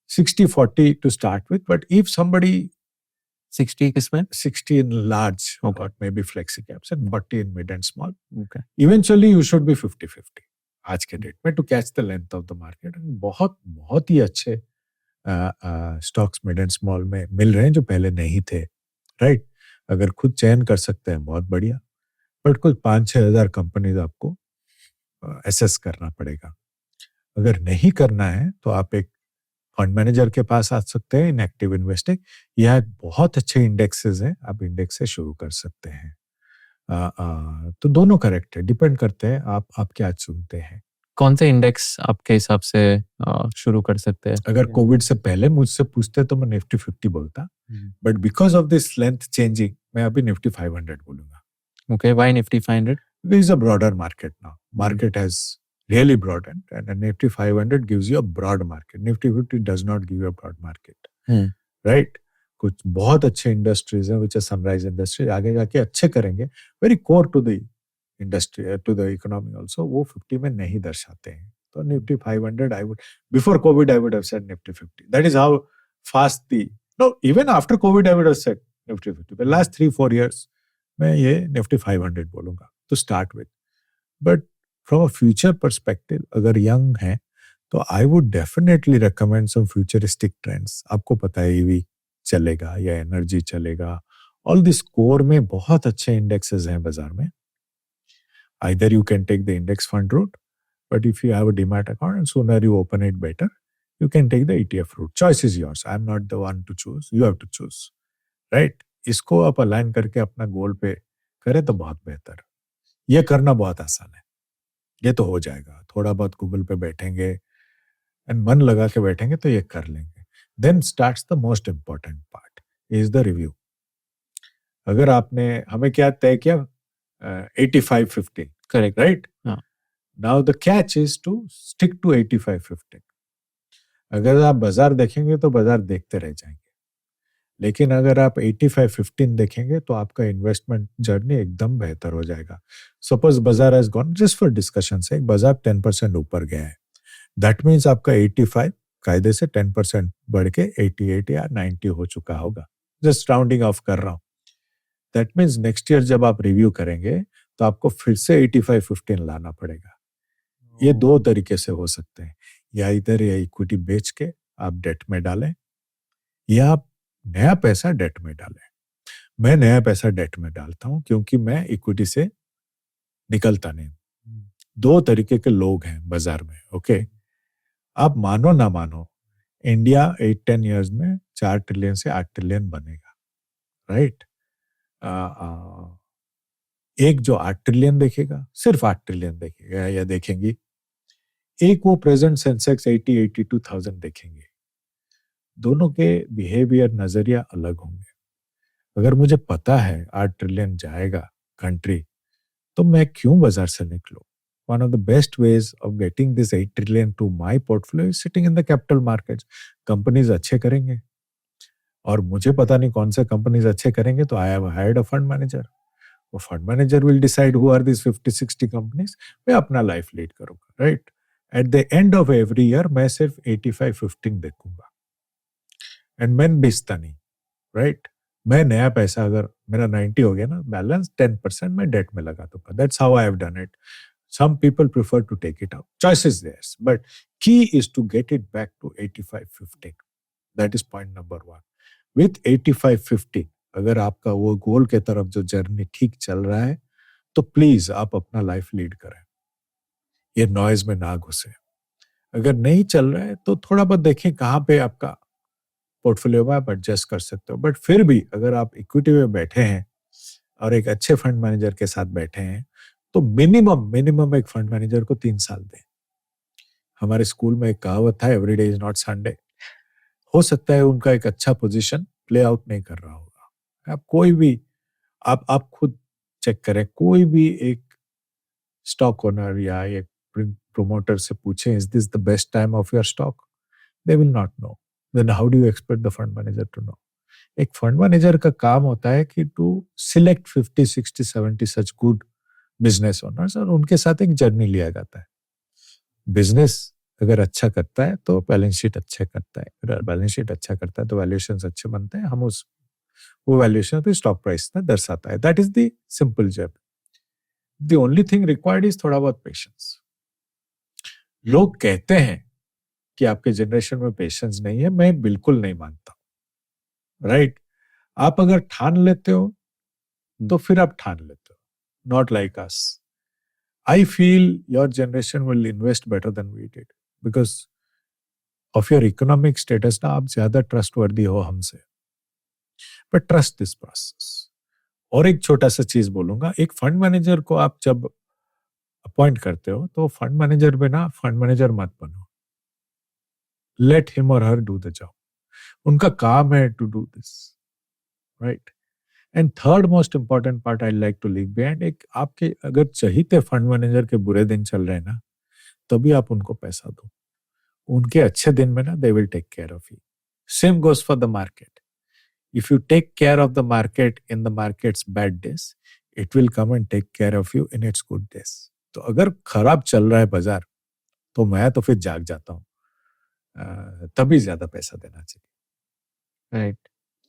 60-40 to start with, but if somebody 60 किसमें? 60 in large, Okay. or maybe flexi caps, and 40 in mid and small, Okay. eventually you should be 50-50 आज के डेट में, to catch the length of the market. And बहुत बहुत ही अच्छे stocks mid and small में मिल रहे हैं जो पहले नहीं थे, राइट? अगर खुद चयन कर सकते हैं बहुत बढ़िया, बट कुछ 5-6 हजार कंपनीज आपको एसेस करना पड़ेगा. अगर नहीं करना है तो आप एक फंड मैनेजर के पास आ सकते हैं, इन एक्टिव इन्वेस्टिंग. यह बहुत अच्छे इंडेक्सेस हैं, आप इंडेक्स से शुरू कर सकते हैं. तो दोनों करेक्ट है, डिपेंड करते हैं आप क्या चुनते हैं. कौन से इंडेक्स आपके हिसाब से शुरू कर सकते हैं? अगर कोविड से पहले मुझसे पूछते तो मैं निफ्टी 50 बोलता, but because of this length changing मैं अभी निफ्टी 500 बोलूंगा. Okay, why Nifty 500? There is a broader market now. Market has really broadened, and a Nifty 500 gives you a broad market. Nifty 50 does not give you a broad market, right? कुछ बहुत अच्छे industries हैं, which are sunrise industries, आगे जाके अच्छे करेंगे, very core to the industry, to the economy also, वो 50 में नहीं दर्शाते हैं. तो Nifty 500 I would, before COVID I would have said Nifty 50. That is how fast the, no, even after COVID I would have said Nifty 50. But last 3-4 years मैं ये Nifty 500 बोलूंगा to start with. But from a future perspective, अगर young है तो I would definitely recommend some futuristic trends. आपको पता है EV चलेगा या एनर्जी चलेगा. All this core में बहुत अच्छे indexes हैं बाजार में. Either you can take the index fund route, but if you have a demat account and sooner you open it better, you can take the ETF route. Choice is yours. I'm not the one to choose. You have to choose, right? इसको आप align करके अपना गोल पे करें तो बहुत बेहतर. ये करना बहुत आसान है, ये तो हो जाएगा. थोड़ा बहुत गूगल पे बैठेंगे एंड मन लगा के बैठेंगे तो ये कर लेंगे. Then starts the most important part is the review. अगर आपने हमें क्या तय किया 85-15, करेक्ट, राइट? हाँ. Now the catch is to stick to 85-15. अगर आप बाजार देखेंगे तो बाजार देखते रह जाएंगे, लेकिन अगर आप 85-15 देखेंगे तो आपका इन्वेस्टमेंट जर्नी एकदम बेहतर हो जाएगा. सपोज बाजार has gone, just for discussion से, बाजार 10% ऊपर गया है, दैट मीन्स आपका 85 कायदे से 10% बढ़ के 88 या 90 हो चुका होगा. जस्ट राउंडिंग ऑफ कर रहा हूं. दैट मीन्स नेक्स्ट ईयर जब आप रिव्यू करेंगे तो आपको फिर से 85-15 लाना पड़ेगा. ये दो तरीके से हो सकते हैं, या इधर या इक्विटी बेच के आप डेट में डालें, या आप नया पैसा डेट में डालें. मैं नया पैसा डेट में डालता हूं क्योंकि मैं इक्विटी से निकलता नहीं. दो तरीके के लोग हैं बाजार में, ओके? आप मानो ना मानो, इंडिया 8-10 years में 4 ट्रिलियन से 8 ट्रिलियन बनेगा, राइट? एक जो 8 ट्रिलियन देखेगा, सिर्फ 8 ट्रिलियन देखेगा या देखेंगी, एक वो प्रेजेंट सेंसेक्स 80-82,000 देखेंगे. दोनों के बिहेवियर, नजरिया अलग होंगे. अगर मुझे पता है 8 ट्रिलियन जाएगा कंट्री, तो मैं क्यों बाजार से निकलूं? One of the best ways of getting this 8 trillion to my portfolio is sitting in the capital markets. Companies अच्छे करेंगे और मुझे पता नहीं कौन से कंपनीज अच्छे करेंगे, तो I have hired a fund manager. वो fund manager will decide who are these 50-60 companies. मैं अपना लाइफ लीड करूंगा, right? At the end of every year मैं सिर्फ 85-15 देखूंगा एंड मैं बेचता नहीं, राइट? मैं नया पैसा अगर मेरा 90 हो गया ना, बैलेंस 10% मैं डेट में लगा दूंगा. That's how I have done it. Some people prefer to take it out. Choice is theirs. But key is to get it back to 85-15. That is point number one. With 85-15, अगर आपका वो गोल के तरफ जो journey ठीक चल रहा है, तो प्लीज आप अपना लाइफ लीड करें. ये नॉइज में ना घुसे. अगर नहीं चल रहा है तो थोड़ा बहुत देखें कहाँ पे आपका पोर्टफोलियो में आप एडजस्ट कर सकते हो. बट फिर भी अगर आप इक्विटी में बैठे हैं और एक अच्छे फंड मैनेजर के साथ बैठे हैं, तो मिनिमम एक फंड मैनेजर को 3 साल दें. हमारे स्कूल में एक कहावत था, every day is not Sunday. हो सकता है उनका एक अच्छा पोजीशन प्ले आउट नहीं कर रहा होगा. आप कोई भी आप खुद चेक करें, कोई भी एक स्टॉक ओनर या एक प्रोमोटर से पूछें, is this the best time of your stock? They will not know. Then how do you expect the fund manager to know? एक फंड मैनेजर का काम होता है कि to select 50, 60, 70 such good business owners और उनके साथ एक जर्नी लिया जाता है. बिजनेस अगर अच्छा करता है तो बैलेंस शीट अच्छा करता है, अगर बैलेंस शीट अच्छा करता है तो वैल्यूएशंस अच्छे बनते हैं. हम वो वैल्यूएशन पे स्टॉक प्राइस में दर्शाता है. That is the simple journey. The only thing required is थोड़ा बहुत पेशेंस. लोग कहते हैं कि आपके जनरेशन में पेशेंस नहीं है. मैं बिल्कुल नहीं मानता. राइट? आप अगर ठान लेते हो तो फिर आप ठान लेते हो. Not like us. I feel your generation will invest better than we did because of your economic status. ना आप ज्यादा trustworthy हो हमसे. But trust this process. और एक छोटा सा चीज बोलूंगा, एक फंड मैनेजर को आप जब अपॉइंट करते हो तो फंड मैनेजर बिना फंड मैनेजर मत बनो. Let him or her do the job. उनका काम है to do this. Right? And third most important part I like to leave behind, एक आपके अगर चहीते फंड मैनेजर के बुरे दिन चल रहे हैं ना, तभी आप उनको पैसा दो. उनके अच्छे दिन में ना they will take care of you. Same goes for the market. If you take care of the market in the markets bad days, it will come and take care of you in its good days. तो अगर खराब चल रहा है बाजार, तो मैं तो फिर जाग जाता हूँ. तभी ज्यादा पैसा देना चाहिए. Right.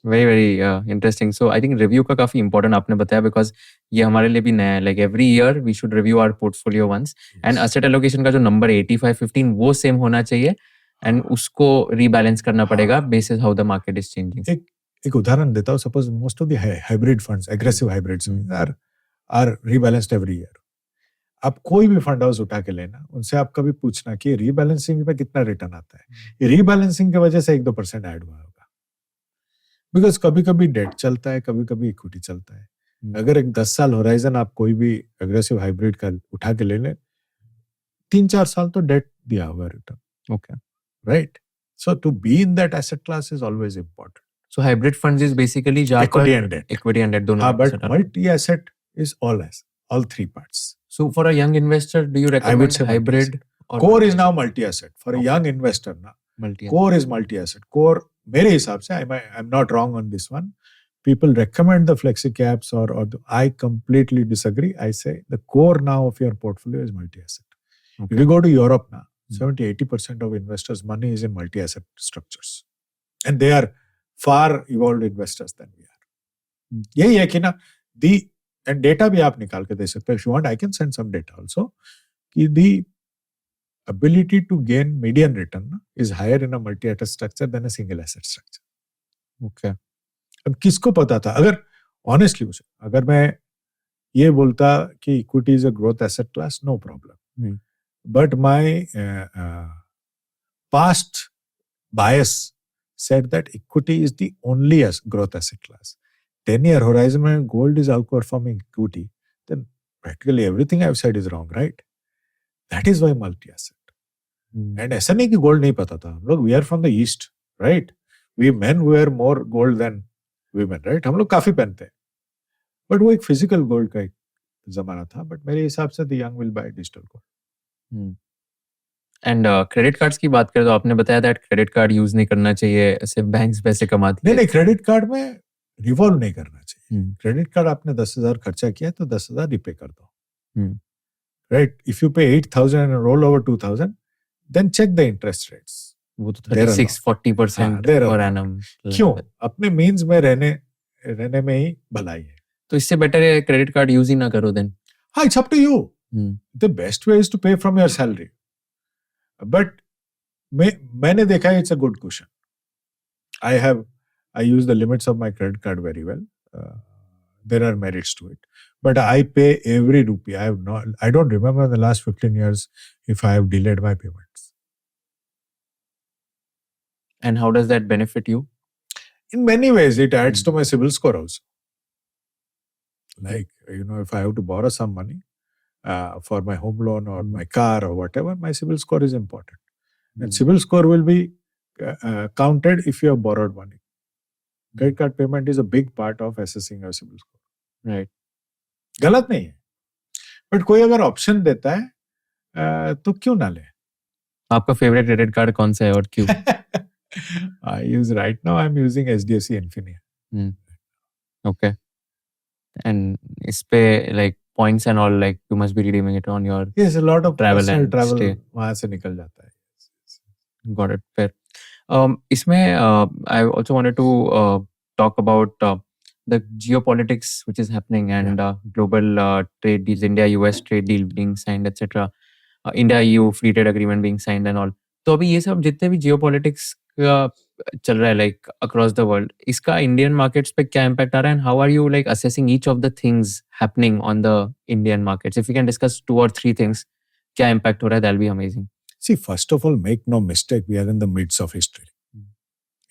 Very very interesting. So I think review का काफी इंपॉर्टेंट आपने बताया, बिकॉज ये हमारे लिए भी नया है. Like every year we should review our portfolio once, and asset allocation का जो नंबर 85-15 वो सेम होना चाहिए, एंड उसको रीबैलेंस करना पड़ेगा basis how the market is changing. एक उदाहरण देता हूँ. Suppose most of the hybrid funds, aggressive hybrids are rebalanced every year. आप कोई भी फंड हाउस उठा के लेना, उनसे आप कभी पूछना कि रीबैलेंसिंग में कितना रिटर्न आता है. ये रीबैलेंसिंग की वजह से 1-2% ऐड हुआ होगा. बिकॉज कभी कभी डेट चलता है, कभी कभी इक्विटी चलता है. अगर एक 10 साल होराइजन आप कोई भी एग्रेसिव हाइब्रिड का उठा के ले लें, 3-4 साल तो डेट दिया हुआ return. Okay. Right? So to be in that asset class is always important. So hybrid funds is basically equity and debt. Equity and debt दोनों. हाँ, but multi asset is all three parts. So for a young investor, do you recommend say hybrid? Or Core is now multi-asset. For a young investor ना, multi. core is multi-asset. Core, मेरे हिसाब से, I'm not wrong on this one. People recommend the flexi caps I completely disagree. I say the core now of your portfolio is multi-asset. Okay. If you go to Europe now, 70-80% of investors' money is in multi-asset structures. And they are far evolved investors than we are. यही है कि ना, and data भी आप निकाल के दे सकते हो. If you want, I can send some data also. कि the ability to gain median return is higher in a multi-asset structure than a single asset structure. Okay. अब किसको पता था? अगर honestly अगर मैं ये बोलता कि equity is a growth asset class, no problem. But my past bias said that equity is the only growth asset class. 10-year horizon when gold is outperforming equity, then practically everything I've said is wrong, right? That is why multi-asset. And ऐसा नहीं कि gold नहीं पता था. हम लोग, we are from the east, right? We men wear more gold than women, right? हम लोग काफी पहनते हैं. But वो एक physical gold का एक जमाना था. But मेरे हिसाब से the young will buy digital gold. And credit cards की बात करें तो आपने बताया दैट क्रेडिट कार्ड यूज नहीं करना चाहिए, सिर्फ बैंक्स पैसे कमाते हैं. नहीं, क्रेडिट कार्ड में रिवॉल्व नहीं करना चाहिए. क्रेडिट कार्ड आपने 10,000 खर्चा किया तो 10,000 रिपे कर दो. Right? If you pay 8,000 and roll over 2,000, then check the interest rates. वो तो 36-40% पर एनम. क्यों? अपने मीन्स में रहने रहने में ही भलाई है. तो इससे बेटर है क्रेडिट कार्ड यूज ही ना करो देन. हाँ, it's up to you. The best way is to pay from your salary. But मैंने देखा है, it's a good cushion. I use the limits of my credit card very well. There are merits to it. But I pay every rupee. I don't remember the last 15 years if I have delayed my payments. And how does that benefit you? In many ways, it adds to my CIBIL score also. Like, if I have to borrow some money for my home loan or my car or whatever, my CIBIL score is important. And CIBIL score will be counted if you have borrowed money. Credit card payment is a big part of assessing your CIBIL score. Right. गलत नहीं है, but कोई अगर option देता है तो क्यों ना ले. आपका फेवरेट क्रेडिट कार्ड कौन सा है और क्यों? Right now I'm using SDFC Infinia. Okay. And इस पे like points and all, like you must be redeeming it on your Yes, a lot of travel personal and travel stay. वहाँ से निकल जाता है. Got it. Fair. इसमें I also wanted to talk about the geopolitics which is happening and global trade deals, India-US trade deal being signed, etc. India-EU free trade agreement being signed and all. तो अभी ये सब जितने भी geopolitics का चल रहा है like across the world, इसका Indian markets पे क्या impact आ रहा है and how are you like assessing each of the things happening on the Indian markets? If we can discuss 2 or 3 things, क्या impact हो रहा है, that'll be amazing. See, first of all, make no mistake, we are in the midst of history.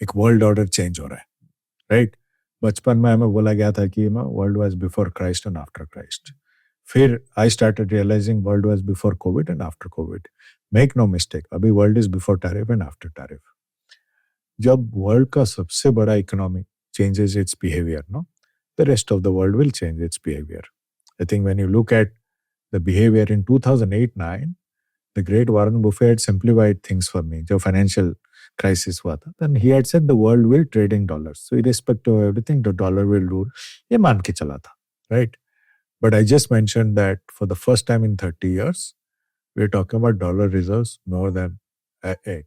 एक world order change हो रहा है, right? बचपन में हमें बोला गया था कि world was before Christ and after Christ. फिर I started realizing world was before COVID and after COVID. Make no mistake, अभी world is before tariff and after tariff. जब world का सबसे बड़ा economy changes its behavior, the rest of the world will change its behavior. I think when you look at the behavior in 2008-9, the great Warren Buffett had simplified things for me. जब financial crisis हुआ था, then he had said the world will trade in dollars. So irrespective of everything, the dollar will rule. ये मान के चला था, right? But I just mentioned that for the first time in 30 years, we're talking about dollar reserves more than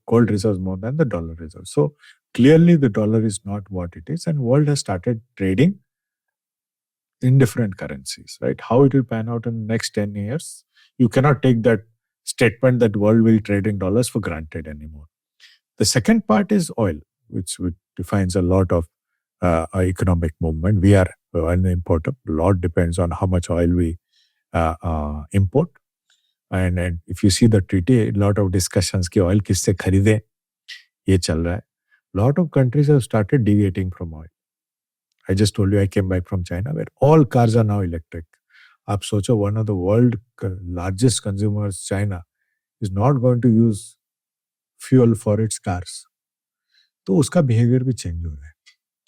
gold reserves more than the dollar reserves. So clearly the dollar is not what it is, and world has started trading in different currencies, right? How it will pan out in the next 10 years, you cannot take that statement that world will trade in dollars for granted anymore. The second part is oil, which defines a lot of our economic movement. We are an importer. A lot depends on how much oil we import. And if you see the treaty, a lot of discussions कि oil किससे खरीदे, ये चल रहा है. Lot of countries have started deviating from oil. I just told you I came back from China where all cars are now electric. आप सोचो, one of the world largest consumers, China, is not going to use fuel for its cars. तो उसका behavior भी change हो रहा है.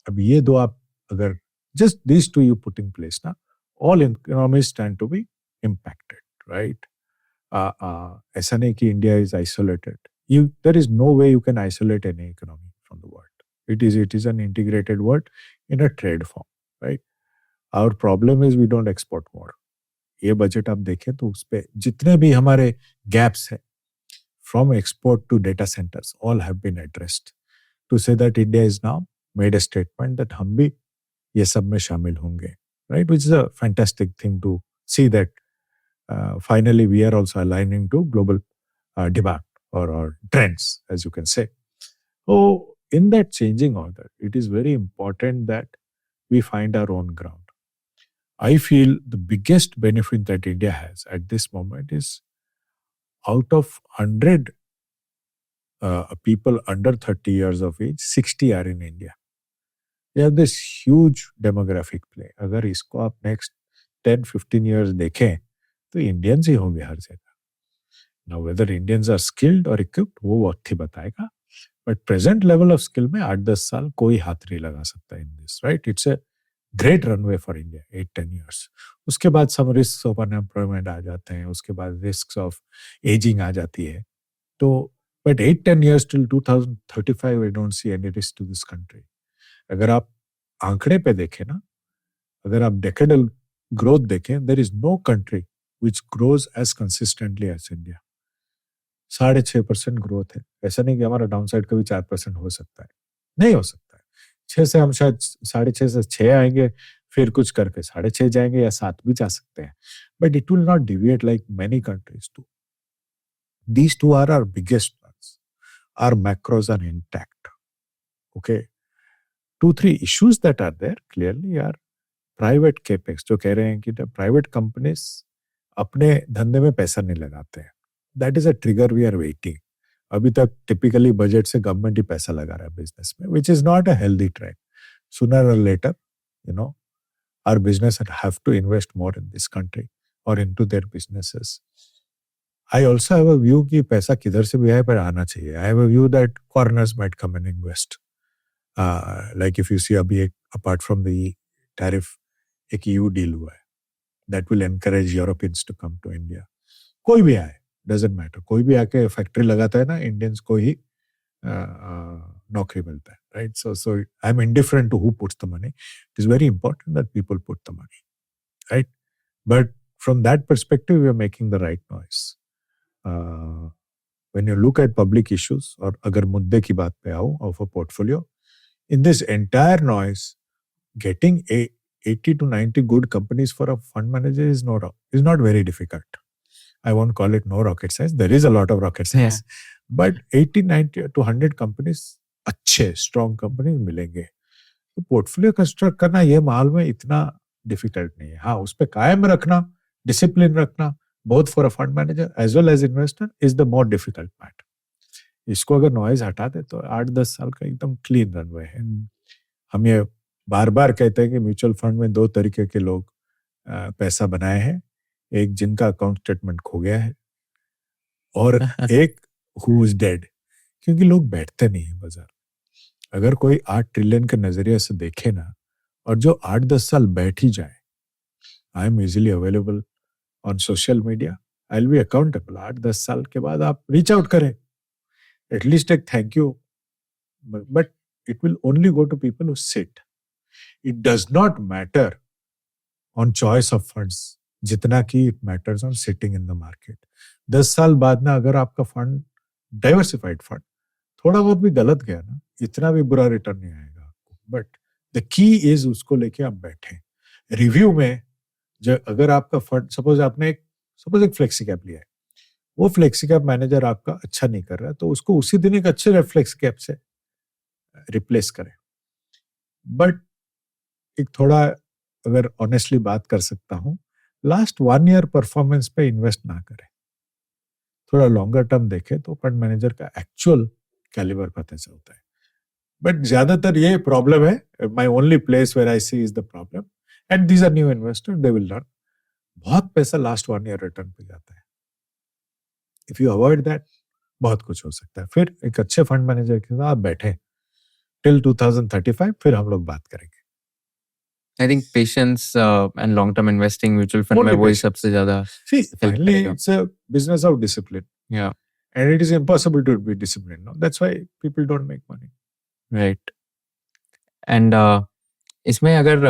अब ये दो आप अगर just these two you put in place ना, all economies stand to be impacted, right? ऐसा नहीं कि India is isolated. There is no way you can isolate any economy from the world. It is an integrated world in a trade form, right? Our problem is we don't export more. ये budget आप देखें तो उस पे जितने भी हमारे gaps हैं, from export to data centers, all have been addressed. To say that India is now made a statement that हम भी ये सब में शामिल होंगे, right? Which is a fantastic thing to see that finally we are also aligning to global demand or trends, as you can say. So in that changing order, it is very important that we find our own ground. I feel the biggest benefit that India has at this moment is out of 100 people under 30 years of age, 60 are in India. They have this huge demographic play. अगर इसको आप next 10-15 years देखें, तो Indians ही होंगे हर जगह. Now whether Indians are skilled or equipped, वो वक्त ही बताएगा. But present level of skill में 8-10 साल कोई हाथ नहीं लगा सकता in this, right? It's a great runway for India, 8-10 years. उसके बाद some risks of unemployment आ जाते हैं, उसके बाद risks of aging आ जाती है. तो but 8-10 years till 2035, I don't see any risk to this country. अगर आप आंकड़े पे देखें ना, अगर आप decadal growth देखें, there is no country which grows as consistently as India. 6.5% growth है. ऐसा नहीं कि हमारा डाउनसाइड कभी 4% हो सकता है. नहीं हो सकता है. 6 से हम शायद 6:30 से 6 आएंगे, फिर कुछ करके 6:30 जाएंगे या 7 भी जा सकते हैं, but it will not deviate like many countries too. These two are our biggest ones. Our macros are intact. Okay. 2-3 issues that are there clearly are private capex. जो कह रहे हैं कि private companies अपने धंधे में पैसा नहीं लगाते हैं. That is a trigger we are waiting. अभी तक typically budget से government ही पैसा लगा रहा है business में, which is not a healthy trend. Sooner or later, our business have to invest more in this country or into their businesses. I also have a view कि पैसा किधर से भी आए पर आना चाहिए. I have a view that foreigners might come and invest. Like if you see अभी एक apart from the tariff एक EU deal हुआ है. That will encourage Europeans to come to India. कोई भी आए, doesn't matter. कोई भी आके फैक्ट्री लगाता है ना, Indians को ही नौकरी मिलता है, right? So I'm indifferent to who puts the money. It is very important that people put the money, right? But from that perspective, we are making the right noise. When you look at public issues, और अगर मुद्दे की बात पे आओ of a portfolio, in this entire noise, getting 80 to 90 good companies for a fund manager is not very difficult. I won't call it no rocket science. There is a lot of rocket science. But 80, 90 to 100 companies, अच्छे, strong companies मिलेंगे. तो portfolio construct करना ये माल में इतना difficult नहीं है. हाँ, उस पे कायम रखना, discipline रखना, both for a fund manager as well as investor is the more difficult part. इसको अगर noise हटा दे तो 8-10 साल का एकदम clean runway है. हम ये बार बार कहते हैं कि म्यूचुअल फंड में 2 तरीके के लोग पैसा बनाए हैं. एक जिनका अकाउंट स्टेटमेंट खो गया है और एक who is dead. क्योंकि लोग बैठते नहीं है बाजार. अगर कोई 8 ट्रिलियन के नजरिए से देखे ना और जो 8-10 साल बैठ ही जाए, I am easily available on social media. I will be accountable. 8-10 साल के बाद आप रीच आउट करें, एटलीस्ट एक thank you, but it will only go to people who sit. It does not matter on choice of funds जितना कि it matters on sitting in the market. 10 साल बाद ना अगर आपका फंड डाइवर्सिफाइड फंड थोड़ा बहुत भी गलत गया ना, इतना भी बुरा रिटर्न नहीं आएगा आपको. बट द की इज उसको लेके आप बैठे रिव्यू में. जो अगर आपका फंड सपोज एक फ्लेक्सी कैप लिया है, वो फ्लेक्सी कैप मैनेजर आपका अच्छा नहीं कर रहा है, तो उसको उसी दिन एक अच्छे फ्लेक्सी कैप से रिप्लेस करें. बट एक थोड़ा अगर ऑनेस्टली बात कर सकता हूं, लास्ट 1 ईयर परफॉर्मेंस पे इन्वेस्ट ना करें. थोड़ा लॉन्गर टर्म देखें तो फंड मैनेजर का एक्चुअल कैलिबर पता चलता है. बट ज्यादातर ये प्रॉब्लम है. My only place where I see is the problem, and these are new investor, they will learn. बहुत पैसा लास्ट 1 ईयर रिटर्न पे जाता है. इफ यू अवॉइड दैट, बहुत कुछ हो सकता है. फिर एक अच्छे फंड मैनेजर के साथ आप बैठे टिल 2035, फिर हम लोग बात करेंगे. I think patience and long-term investing mutual fund में वही सबसे ज़्यादा See, finally, it's a business of discipline. Yeah. And it is impossible to be disciplined. No? That's why people don't make money. Right. And इसमें अगर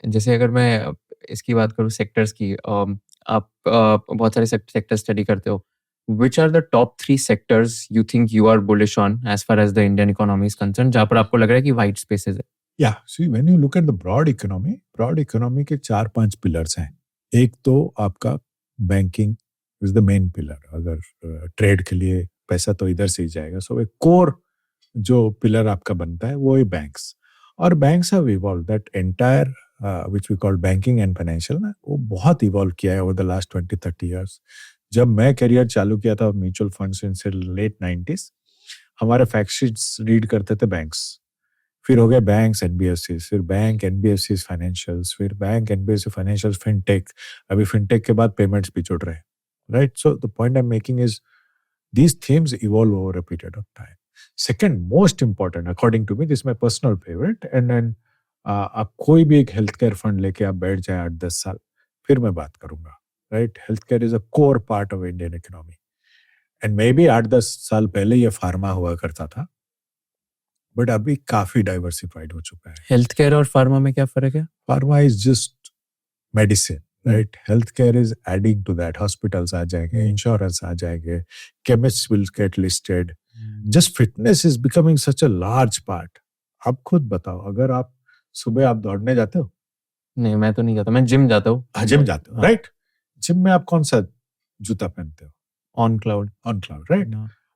जैसे अगर मैं इसकी बात करूँ सेक्टर्स की, आप बहुत सारे सेक्टर स्टडी करते हो. Which are the top 3 sectors you think you are bullish on as far as the Indian economy is concerned, जहाँ पर आपको लग रहा है कि white spaces है? Yeah, see, when you look at the broad economy के 4-5 पिलर्स हैं. एक तो आपका banking is the main pillar. अगर ट्रेड के लिए पैसा तो इधर से ही जाएगा. सो एक कोर जो पिलर आपका बनता है वो है बैंक्स. और banks have evolve that entire which we call banking and financial ना, वो बहुत इवॉल्व किया है ओवर द लास्ट 20-30 इयर्स. जब मैं करियर चालू किया था म्यूचुअल फंड्स इन से लेट 90s, हमारे फैक्ट शीट्स रीड करते थे बैंक्स. फिर हो गया बैंक्स एनबीएफसीज, फिर बैंक एनबीएफसीज फाइनेंशियल्स, फिर बैंक एनबीएफसी फाइनेंशियल्स, फिनटेक. अभी फिनटेक के बाद पेमेंट्स भी जुड़ रहे हैं, right? So the point I am making is these themes evolve over a period of time. Second most important according to me, this is my personal favorite, and then आप कोई भी एक हेल्थ केयर फंड लेके आप बैठ जाए 8-10 साल, फिर मैं बात करूंगा, right? Health care is a core part of Indian economy. And may be 8-10 साल पहले ये फार्मा हुआ करता था, बट अभी काफी डाइवर्सिफाइड हो चुका है. हेल्थ केयर और फार्मा में क्या फर्क है? Pharma is just medicine, right? Health care is adding to that. Hospitals आ जाएंगे, इंश्योरेंस आ जाएंगे, chemist will get listed. Just fitness is becoming such a large part. आप खुद बताओ, अगर आप सुबह आप दौड़ने जाते हो, नहीं, मैं तो नहीं जाता, मैं जिम जाता हूँ। जिम जाते हो, हाँ। राइट? जिम में आप कौन सा जूता पहनते हो? On cloud. On cloud, right?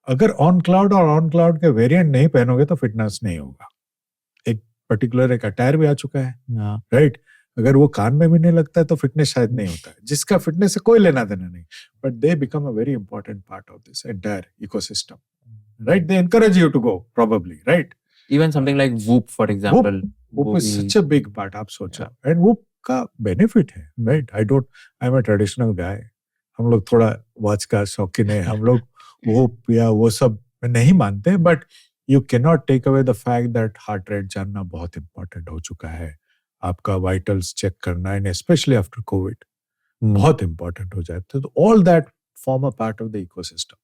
अगर ऑन क्लाउड और ऑन क्लाउड के वेरिएंट नहीं पहनोगे तो फिटनेस नहीं होगा। एक पर्टिकुलर एक अटायर भी आ चुका है, राइट? अगर वो कान में भी नहीं लगता है तो फिटनेस शायद नहीं होता है, जिसका फिटनेस से कोई लेना देना नहीं, but they become a very important part of this entire ecosystem, right? They encourage you to go, probably, right? Even something like Whoop, for example. Whoop is such a big part, आप सोचो, and Whoop का benefit है, right? I am a traditional guy, हम लोग थोड़ा watch का शौकीन है, हम लोग Whoop या वो सब नहीं मानते, but you can not take away the fact that heart rate जानना बहुत इंपॉर्टेंट हो चुका है, आपका वाइटल्स चेक करना, एंड स्पेशली आफ्टर कोविड बहुत इंपॉर्टेंट हो जाता है, तो all that form a part of the ecosystem.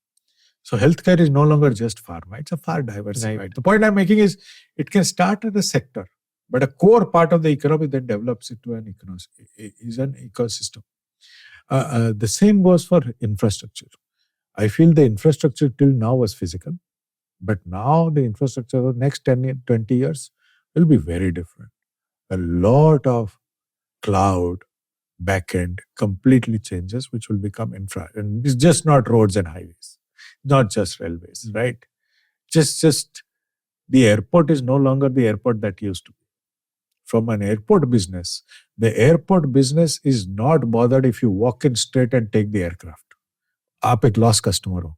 So healthcare is no longer just pharma; it's a far diversified. Right. The point I'm making is, it can start as a sector, but a core part of the economy then develops into an ecosystem. The same goes for infrastructure. I feel the infrastructure till now was physical, but now the infrastructure of the next 20 years will be very different. A lot of cloud backend completely changes, which will become infra, and it's just not roads and highways. Not just railways, right? Just the airport is no longer the airport that used to be. From an airport business, the airport business is not bothered if you walk in straight and take the aircraft. आप एक loss customer हो,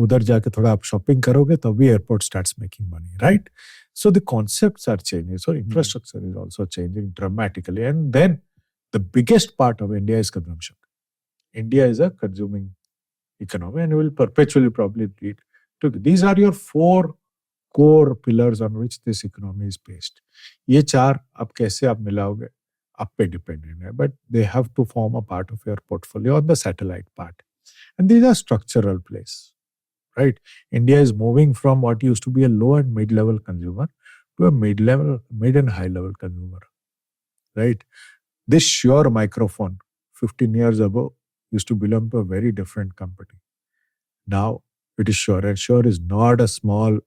उधर जाके थोड़ा आप shopping करोगे तभी airport starts making money, right? So the concepts are changing, so infrastructure is also changing dramatically, and then the biggest part of India is consumption. India is a consuming economy and will perpetually probably lead to. These are your 4 core pillars on which this economy is based. ये 4 आप कैसे आप मिलाओगे, आप पे dependent है, but they have to form a part of your portfolio on the satellite part. And these are structural plays, right? India is moving from what used to be a low and mid-level consumer to a mid and high-level consumer, right? This Shure microphone 15 years ago used to belong to a very different company. Now it is Shure, and Shure is not a small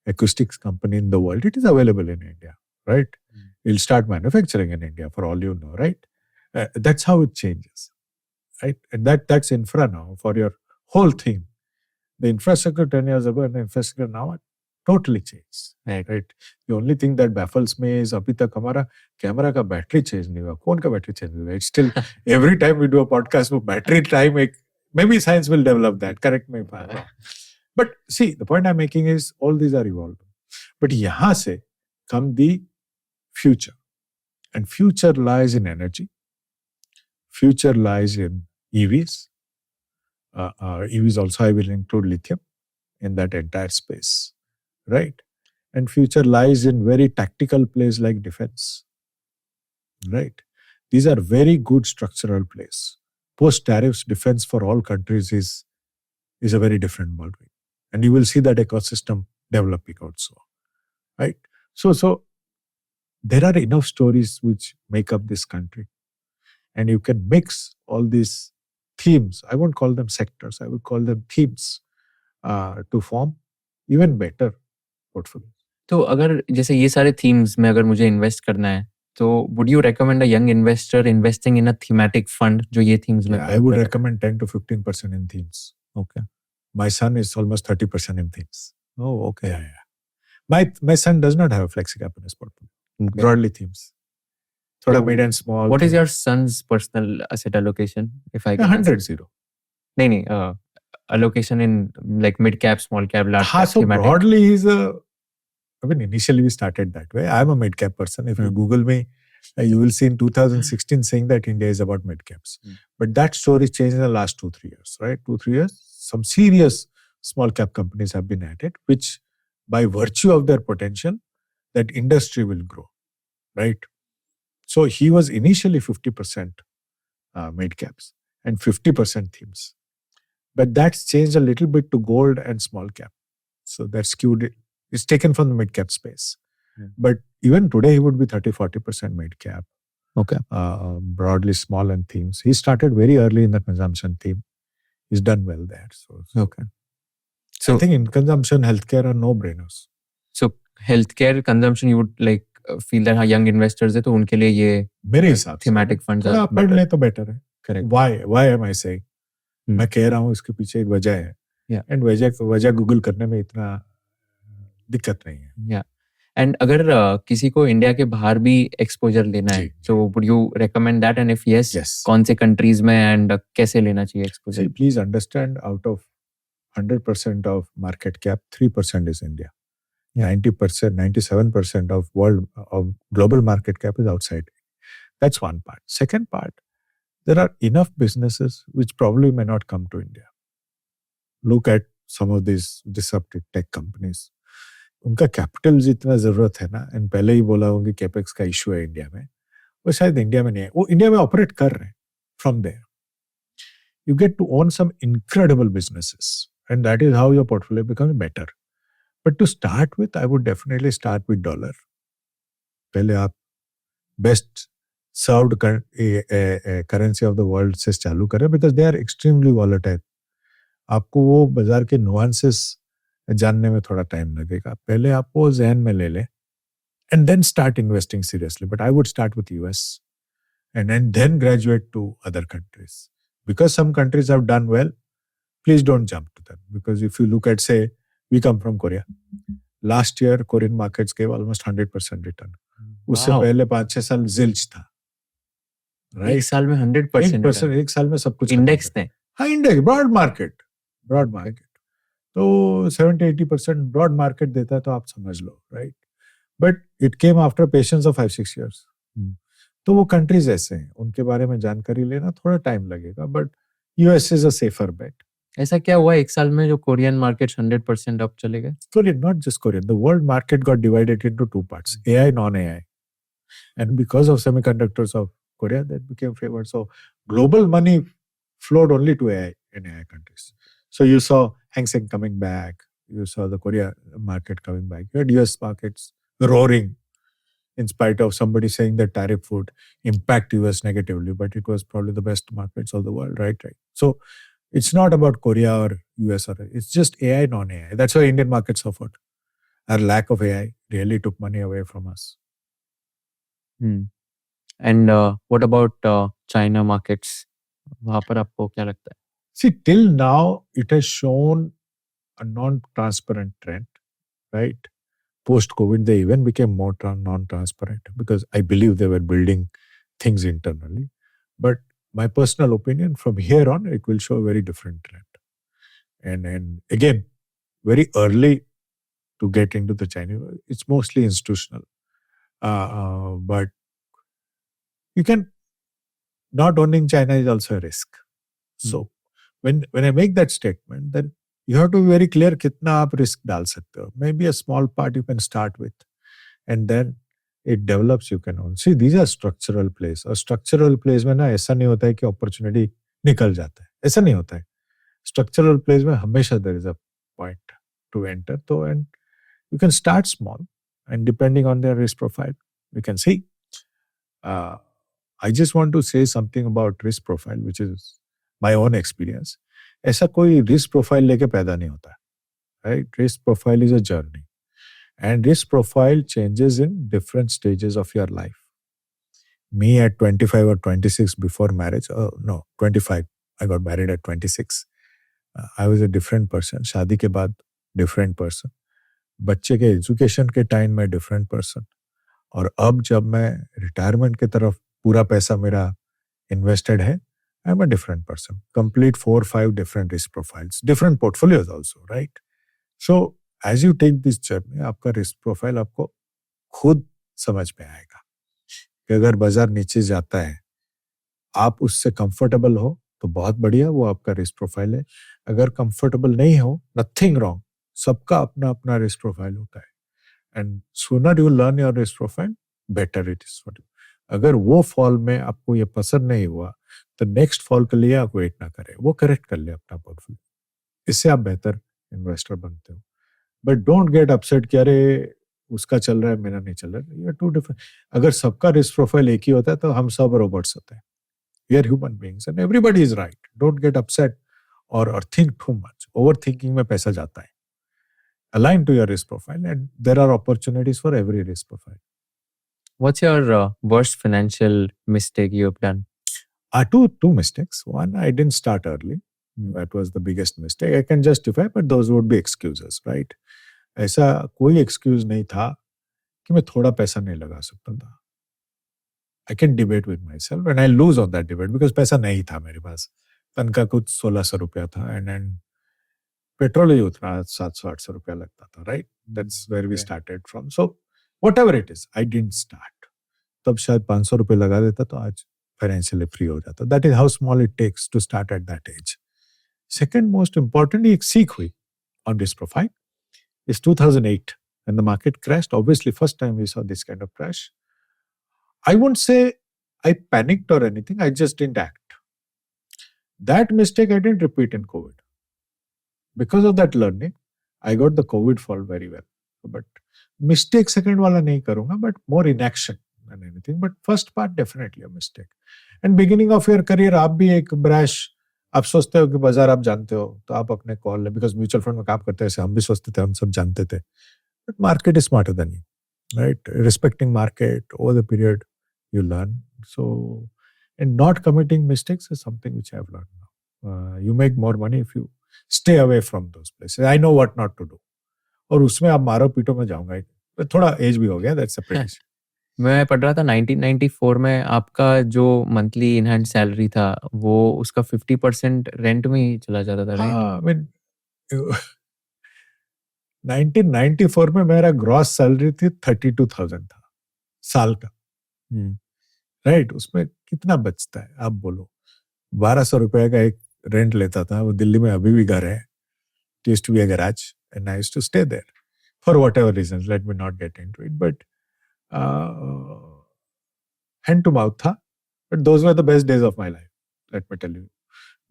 acoustics company in the world. It is available in India, right? It'll start manufacturing in India for all you know, right? That's how it changes, right? And that's infra now for your whole theme. The infrastructure 10 years ago and the infrastructure now are totally changed, right? The only thing that baffles me is अभी तक हमारा camera का battery change नहीं हुआ. कौन का battery change हुआ? It's still every time we do a podcast, वो बैटरी टाइम एक, maybe science will develop that. Correct me if I'm wrong. But see, the point I'm making is all these are evolving. But यहाँ से come the future. And future lies in energy. Future lies in EVs. EVs also, I will include lithium in that entire space, right? And future lies in very tactical plays like defense, right? These are very good structural plays. Post-tariffs defense for all countries is a very different ballgame. And you will see that ecosystem developing also, right? So there are enough stories which make up this country. And you can mix all these themes. I won't call them sectors. I would call them themes to form even better portfolio. तो अगर जैसे ये सारे themes में अगर मुझे invest करना है, तो would you recommend a young investor investing in a thematic fund जो ये themes में? I would recommend 10 to 15% in themes. Okay. My son is almost 30% in themes. Oh, okay. Yeah. My son does not have a flexi cap in his portfolio. Okay. Broadly themes. Thoda So mid and small. What is your son's personal asset allocation, if I can? 100-0. नहीं, allocation in like mid cap, small cap, large cap, So thematic. broadly he's initially we started that way. I'm a mid cap person. If you Google me, you will see in 2016 saying that India is about mid caps. But that story changed in the last 2-3 years, right? 2-3 years, some serious small cap companies have been added, which by virtue of their potential, that industry will grow, right? So he was initially 50% mid caps and 50% themes. But that's changed a little bit to gold and small cap. So that skewed it. It's taken from the mid cap space. But even today, he would be 30-40% mid cap. Okay. Broadly small and themes. He started very early in the consumption theme. He's done well there. So Okay. So I think in consumption, healthcare are no-brainers. So health care consumption you would like feel that हाँ young investors है तो उनके लिए ये मेरे हिसाब से thematic funds थोड़ा आर पढ़ ले तो बेटर है. Correct. Why am I saying? मैं कह रहा हूँ इसके पीछे एक वजह है. Yeah. एंड वजह गूगल करने में इतना दिक्कत नहीं है. या एंड अगर किसी को इंडिया के बाहर भी एक्सपोजर लेना है जी. तो would you recommend that and if yes Yes. कौन से कंट्रीज में एंड कैसे लेना चाहिए exposure? See, please understand, out of 100% of market cap, 3% is India. 90%, 97% of global market cap is outside. That's one part. Second part, there are enough businesses which probably may not come to India. Look at some of these disruptive tech companies. उनका capital जितना जरूरत है ना, and पहले ही बोला होंगे capex का issue है इंडिया में, वो शायद इंडिया में नहीं है. वो इंडिया में ऑपरेट कर रहे हैं. From there you get to own some incredible businesses, and that is how your portfolio becomes better. But to start with, I would definitely start with dollar. पहले आप best served currency of the world से चालू करें, because they are extremely volatile. आपको वो बाजार के nuances जानने में थोड़ा टाइम लगेगा. पहले आप वो ज़हन में ले लें and then start investing seriously. But I would start with US and then graduate to other countries. Because some countries have done well, please don't jump to them. Because if you look at, say, we come from Korea. Last year, Korean markets gave almost 100% return. उससे पहले 5-6 साल zilch था. Right? एक साल में 100%. एक साल में सब कुछ इंडेक्स थे. हाँ, इंडेक्स, ब्रॉड मार्केट. तो 70-80% ब्रॉड मार्केट देता है तो आप समझ लो, right? But it came after patience of 5-6 years. तो वो कंट्रीज ऐसे हैं, उनके बारे में जानकारी लेना थोड़ा टाइम लगेगा, but US is a safer bet. ऐसा क्या हुआ एक साल में जो कोरियन मार्केट्स 100% अप चले गए? Korean, not just Korean, the world market got divided into two parts, AI, non-AI. And because of semiconductors of Korea, that became favored. So global money flowed only to AI in AI countries. So you saw Hang Seng coming back, you saw the Korea market coming back, you had US markets roaring, in spite of somebody saying that tariff would impact US negatively, but it was probably the best markets of the world, right? So it's not about Korea or US, or it's just AI, non-AI. That's why Indian markets suffered. Our lack of AI really took money away from us. And what about China markets? वहाँ पर आपको क्या लगता है? See, till now, it has shown a non-transparent trend, right? Post-COVID, they even became more non-transparent because I believe they were building things internally. But my personal opinion, from here on, it will show a very different trend. And again, very early to get into the Chinese, it's mostly institutional. But you can, not owning China is also a risk. So when I make that statement, then you have to be very clear कितना आप risk डाल सकते हो. Maybe a small part you can start with, and then it develops, you can own. See, these are structural plays. और structural plays में ना ऐसा नहीं होता है कि opportunity निकल जाता है. ऐसा नहीं होता है. Structural plays में हमेशा there is a point to enter. So, and you can start small, and depending on their risk profile, we can see. I just want to say something about risk profile, which is my own experience. ऐसा कोई risk profile लेके पैदा नहीं होता, right? Risk profile is a journey, and risk profile changes in different stages of your life. Me at 25 or 26 before marriage, 25. I got married at 26. I was a different person. शादी के बाद different person. बच्चे के education के time में different person. और अब जब मैं रिटायरमेंट की तरफ पूरा पैसा मेरा इन्वेस्टेड है, आई am a different person. Complete 4-5 different risk profiles, different portfolios also, right? So as you take this journey, आपका रिस्क प्रोफाइल आपको खुद समझ में आएगा कि अगर बाजार नीचे जाता है, आप उससे कंफर्टेबल हो तो बहुत बढ़िया, वो आपका रिस्क प्रोफाइल है. अगर कंफर्टेबल नहीं हो, नथिंग रॉन्ग. सबका अपना अपना रिस्क प्रोफाइल होता है. And sooner you learn your risk profile, better it is for you. अगर वो फॉल में आपको ये पसंद नहीं हुआ, तो नेक्स्ट फॉल के लिए आप वेट ना करें, वो करेक्ट कर ले अपना पोर्टफोलियो. इससे आप बेहतर इन्वेस्टर बनते हो. बट डोंट गेट अपसेट कि अरे उसका चल रहा है, मेरा नहीं चल रहा है. ये टू डिफरेंट. अगर सबका रिस्क प्रोफाइल एक ही होता है तो हम सब रोबोट्स होते हैं. We are human beings and everybody is right. Don't get upset और think too much. Overthinking में पैसा जाता है. aligned to your risk profile, and there are opportunities for every risk profile. What's your worst financial mistake you've done? Two mistakes. One, I didn't start early. That was the biggest mistake. I can justify, but those would be excuses, right? ऐसा कोई excuse नहीं था कि मैं थोड़ा पैसा नहीं लगा सकता था. I can debate with myself and I lose on that debate because पैसा नहीं था मेरे पास. तनख्वाह कुछ 1600 रुपया था and पेट्रोल ही उतना 700-800 रुपया लगता था, right? That's where we started from. So whatever it is, I didn't start. तब शायद 500 रुपये लगा देता तो आज फाइनेंशियली फ्री हो जाता. That is how small it takes to start at that age. Second most important, एक सीख हुई on this profile is 2008 when the market crashed. Obviously, first time we saw this kind of crash. I won't say I panicked or anything. I just didn't act. That mistake I didn't repeat in COVID. Because of that learning, I got the COVID fall very well. But mistake second wala nahi karunga, but more inaction than anything. But first part definitely a mistake. And beginning of your career, आप भी एक brash, आप सोचते हो कि बाजार आप जानते हो, तो आप अपने कॉल ले, बिकॉज म्यूचुअल फंड में काम करते हैं, हम भी सोचते थे, हम सब जानते थे. But market is smarter than you, right? Respecting market over the period you learn. So, and not committing mistakes is something which I have learned now. You make more money if you stay away from those places. I know what not to do. और उसमें आप मारो पीटो में जाऊंगा ही. थोड़ा as भी हो गया, that's separate issue. मैं पढ़ रहा था 1994 में आपका जो मंथली इन हैंड सैलरी था वो उसका 50% रेंट में ही चला जाता था, राइट? हाँ, I mean, 1994 में मेरा ग्रॉस सैलरी थी 32,000 था साल का. राइट? उसमें कितना बचता है आप बोलो. 1200 रुपए का एक रेंट लेता था. वो दिल्ली में अभी भी घर है. It used to be a garage and I used to stay there for whatever reasons. Let me not get into it. But hand to mouth था. But those were the best days of my life. Let me tell you.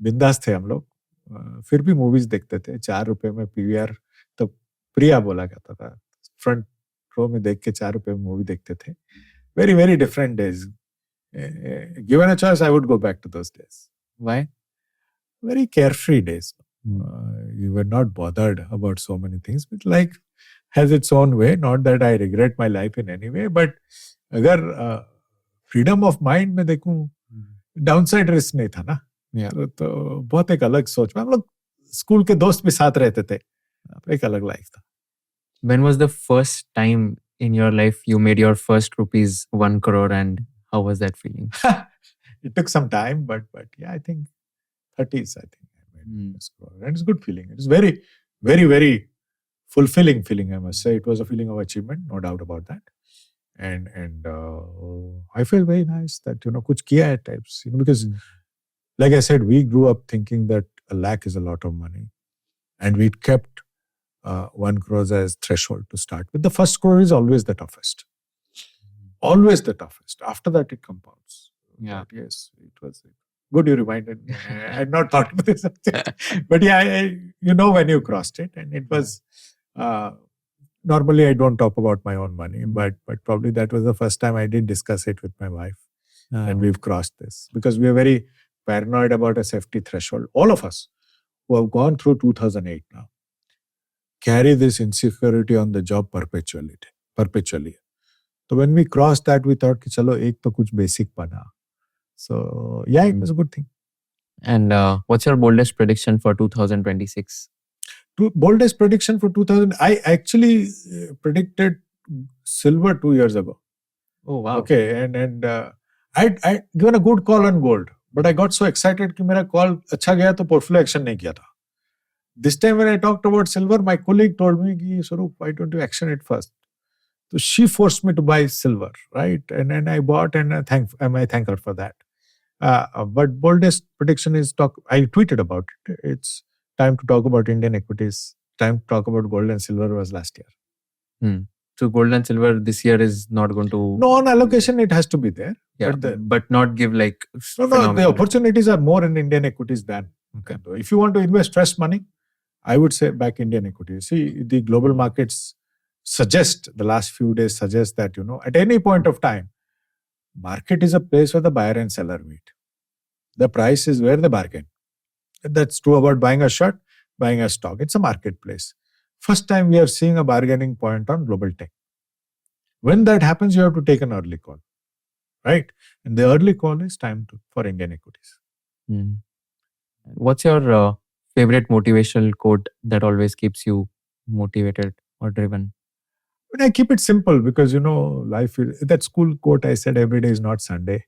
बिंदास थे हम लोग. फिर भी movies देखते थे. 4 रुपए में पीवीआर, तो प्रिया बोला करता था. फ्रंट रो में देख के 4 रुपए में मूवी देखते थे. Very, very different days. Given a choice, I would go back to those days. Why? Very carefree days. You were not bothered about so many things. But life has its own way. Not that I regret my life in any way, but अगर freedom of mind में देखूं, downside risk नहीं था ना. तो बहुत एक अलग सोच में हम लोग स्कूल के दोस्त भी साथ रहते थे. एक अलग लाइफ था. When was the first time in your life you made your first rupees 1 crore and how was that feeling? It took some time, but yeah, I think 30s, I think. I made this crore. And it's a good feeling. It's very, very, very fulfilling feeling, I must say. It was a feeling of achievement, no doubt about that. And I feel very nice that, kuch kiya hai types. Because like I said, we grew up thinking that a lakh is a lot of money. And we kept 1 crore as threshold to start with. The first crore is always the toughest. Always the toughest. After that, it compounds. Yeah. But yes, it was good you reminded me. I had not thought of this. But yeah, when you crossed it. And it was, normally I don't talk about my own money, but probably that was the first time I did discuss it with my wife. And we've crossed this. Because we are very paranoid about a safety threshold. All of us who have gone through 2008 now carry this insecurity on the job perpetually. So when we crossed that, we thought, chalo, ek to kuch basic bana. So yeah, it was a good thing. And what's your boldest prediction for 2026? Boldest prediction for 2000, I actually predicted silver 2 years ago. Oh, wow. Okay, and I'd given a good call on gold, but I got so excited कि मेरा call अच्छा गया तो portfolio action नहीं किया था. This time when I talked about silver, my colleague told me, Swaroop, why don't you action it first? So she forced me to buy silver, right? And I bought, and I thank her for that. But boldest prediction is I tweeted about it. It's time to talk about Indian equities. Time to talk about gold and silver was last year. So gold and silver this year is not going to... No, on allocation, it has to be there. Yeah, but not give like... No, the opportunities are more in Indian equities than... Okay. If you want to invest fresh money, I would say back Indian equities. See, the global markets the last few days suggest that, at any point of time, market is a place where the buyer and seller meet. The price is where they bargain. That's true about buying a shirt, buying a stock. It's a marketplace. First time we are seeing a bargaining point on global tech. When that happens, you have to take an early call, right? And the early call is time for Indian equities. Hmm. What's your favorite motivational quote that always keeps you motivated or driven? But I keep it simple because, life is, that school quote I said, every day is not Sunday.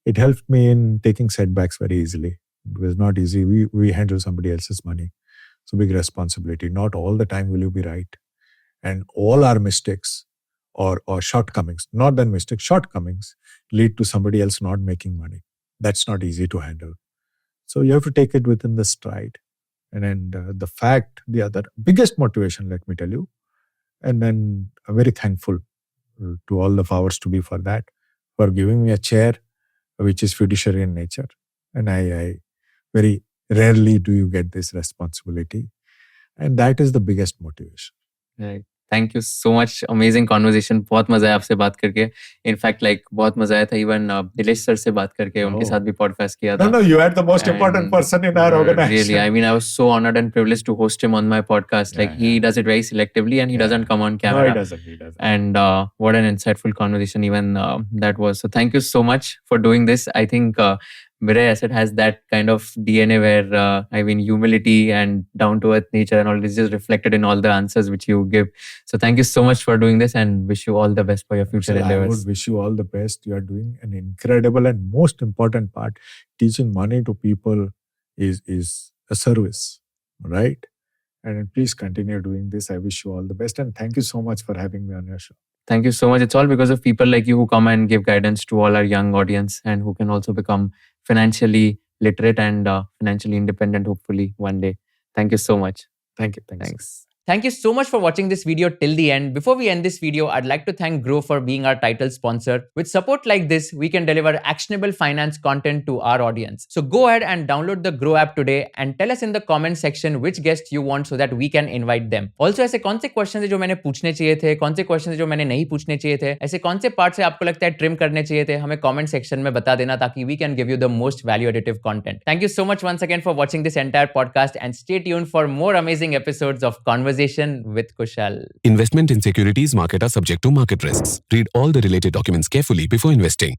It helped me in taking setbacks very easily. It was not easy. We handle somebody else's money. It's a big responsibility. Not all the time will you be right. And all our mistakes or shortcomings, not than mistakes, shortcomings lead to somebody else not making money. That's not easy to handle. So you have to take it within the stride. And then the other biggest motivation, let me tell you, and then I'm very thankful to all the powers to be for that, for giving me a chair, which is fiduciary in nature. And I very rarely do you get this responsibility. And that is the biggest motivation. Right. Thank you so much. Amazing conversation. बहुत मजा आया आपसे बात करके. In fact, बहुत मजा आया था even दिलेश सर से बात करके. उनके साथ भी podcast किया था. No, you are the most important person in our organization. Really, I mean, I was so honored and privileged to host him on my podcast. He does it very selectively and he doesn't come on camera. No, he doesn't. And what an insightful conversation even that was. So thank you so much for doing this. I think Mirae Asset has that kind of DNA where, humility and down-to-earth nature and all this is reflected in all the answers which you give. So thank you so much for doing this and wish you all the best for your future endeavors. I would wish you all the best. You are doing an incredible and most important part. Teaching money to people is a service, right? And please continue doing this. I wish you all the best. And thank you so much for having me on your show. Thank you so much. It's all because of people like you who come and give guidance to all our young audience and who can also become financially literate and financially independent, hopefully, one day. Thank you so much. Thank you. Thanks. Thank you so much for watching this video till the end. Before we end this video, I'd like to thank Grow for being our title sponsor. With support like this, we can deliver actionable finance content to our audience. So go ahead and download the Grow app today and tell us in the comment section which guest you want so that we can invite them. Also, ऐसे कौन से questions है जो मैंने पूछने चाहिए थे, कौन से questions है जो मैंने नहीं पूछने चाहिए थे, ऐसे कौन से parts है आपको लगता है trim करने चाहिए थे, हमें comment section में बता देना ताकि we can give you the most value additive content. Thank you so much once again for watching this entire podcast and stay tuned for more amazing episodes of Conversation with Kushal. Investment in securities market are subject to market risks. Read all the related documents carefully before investing.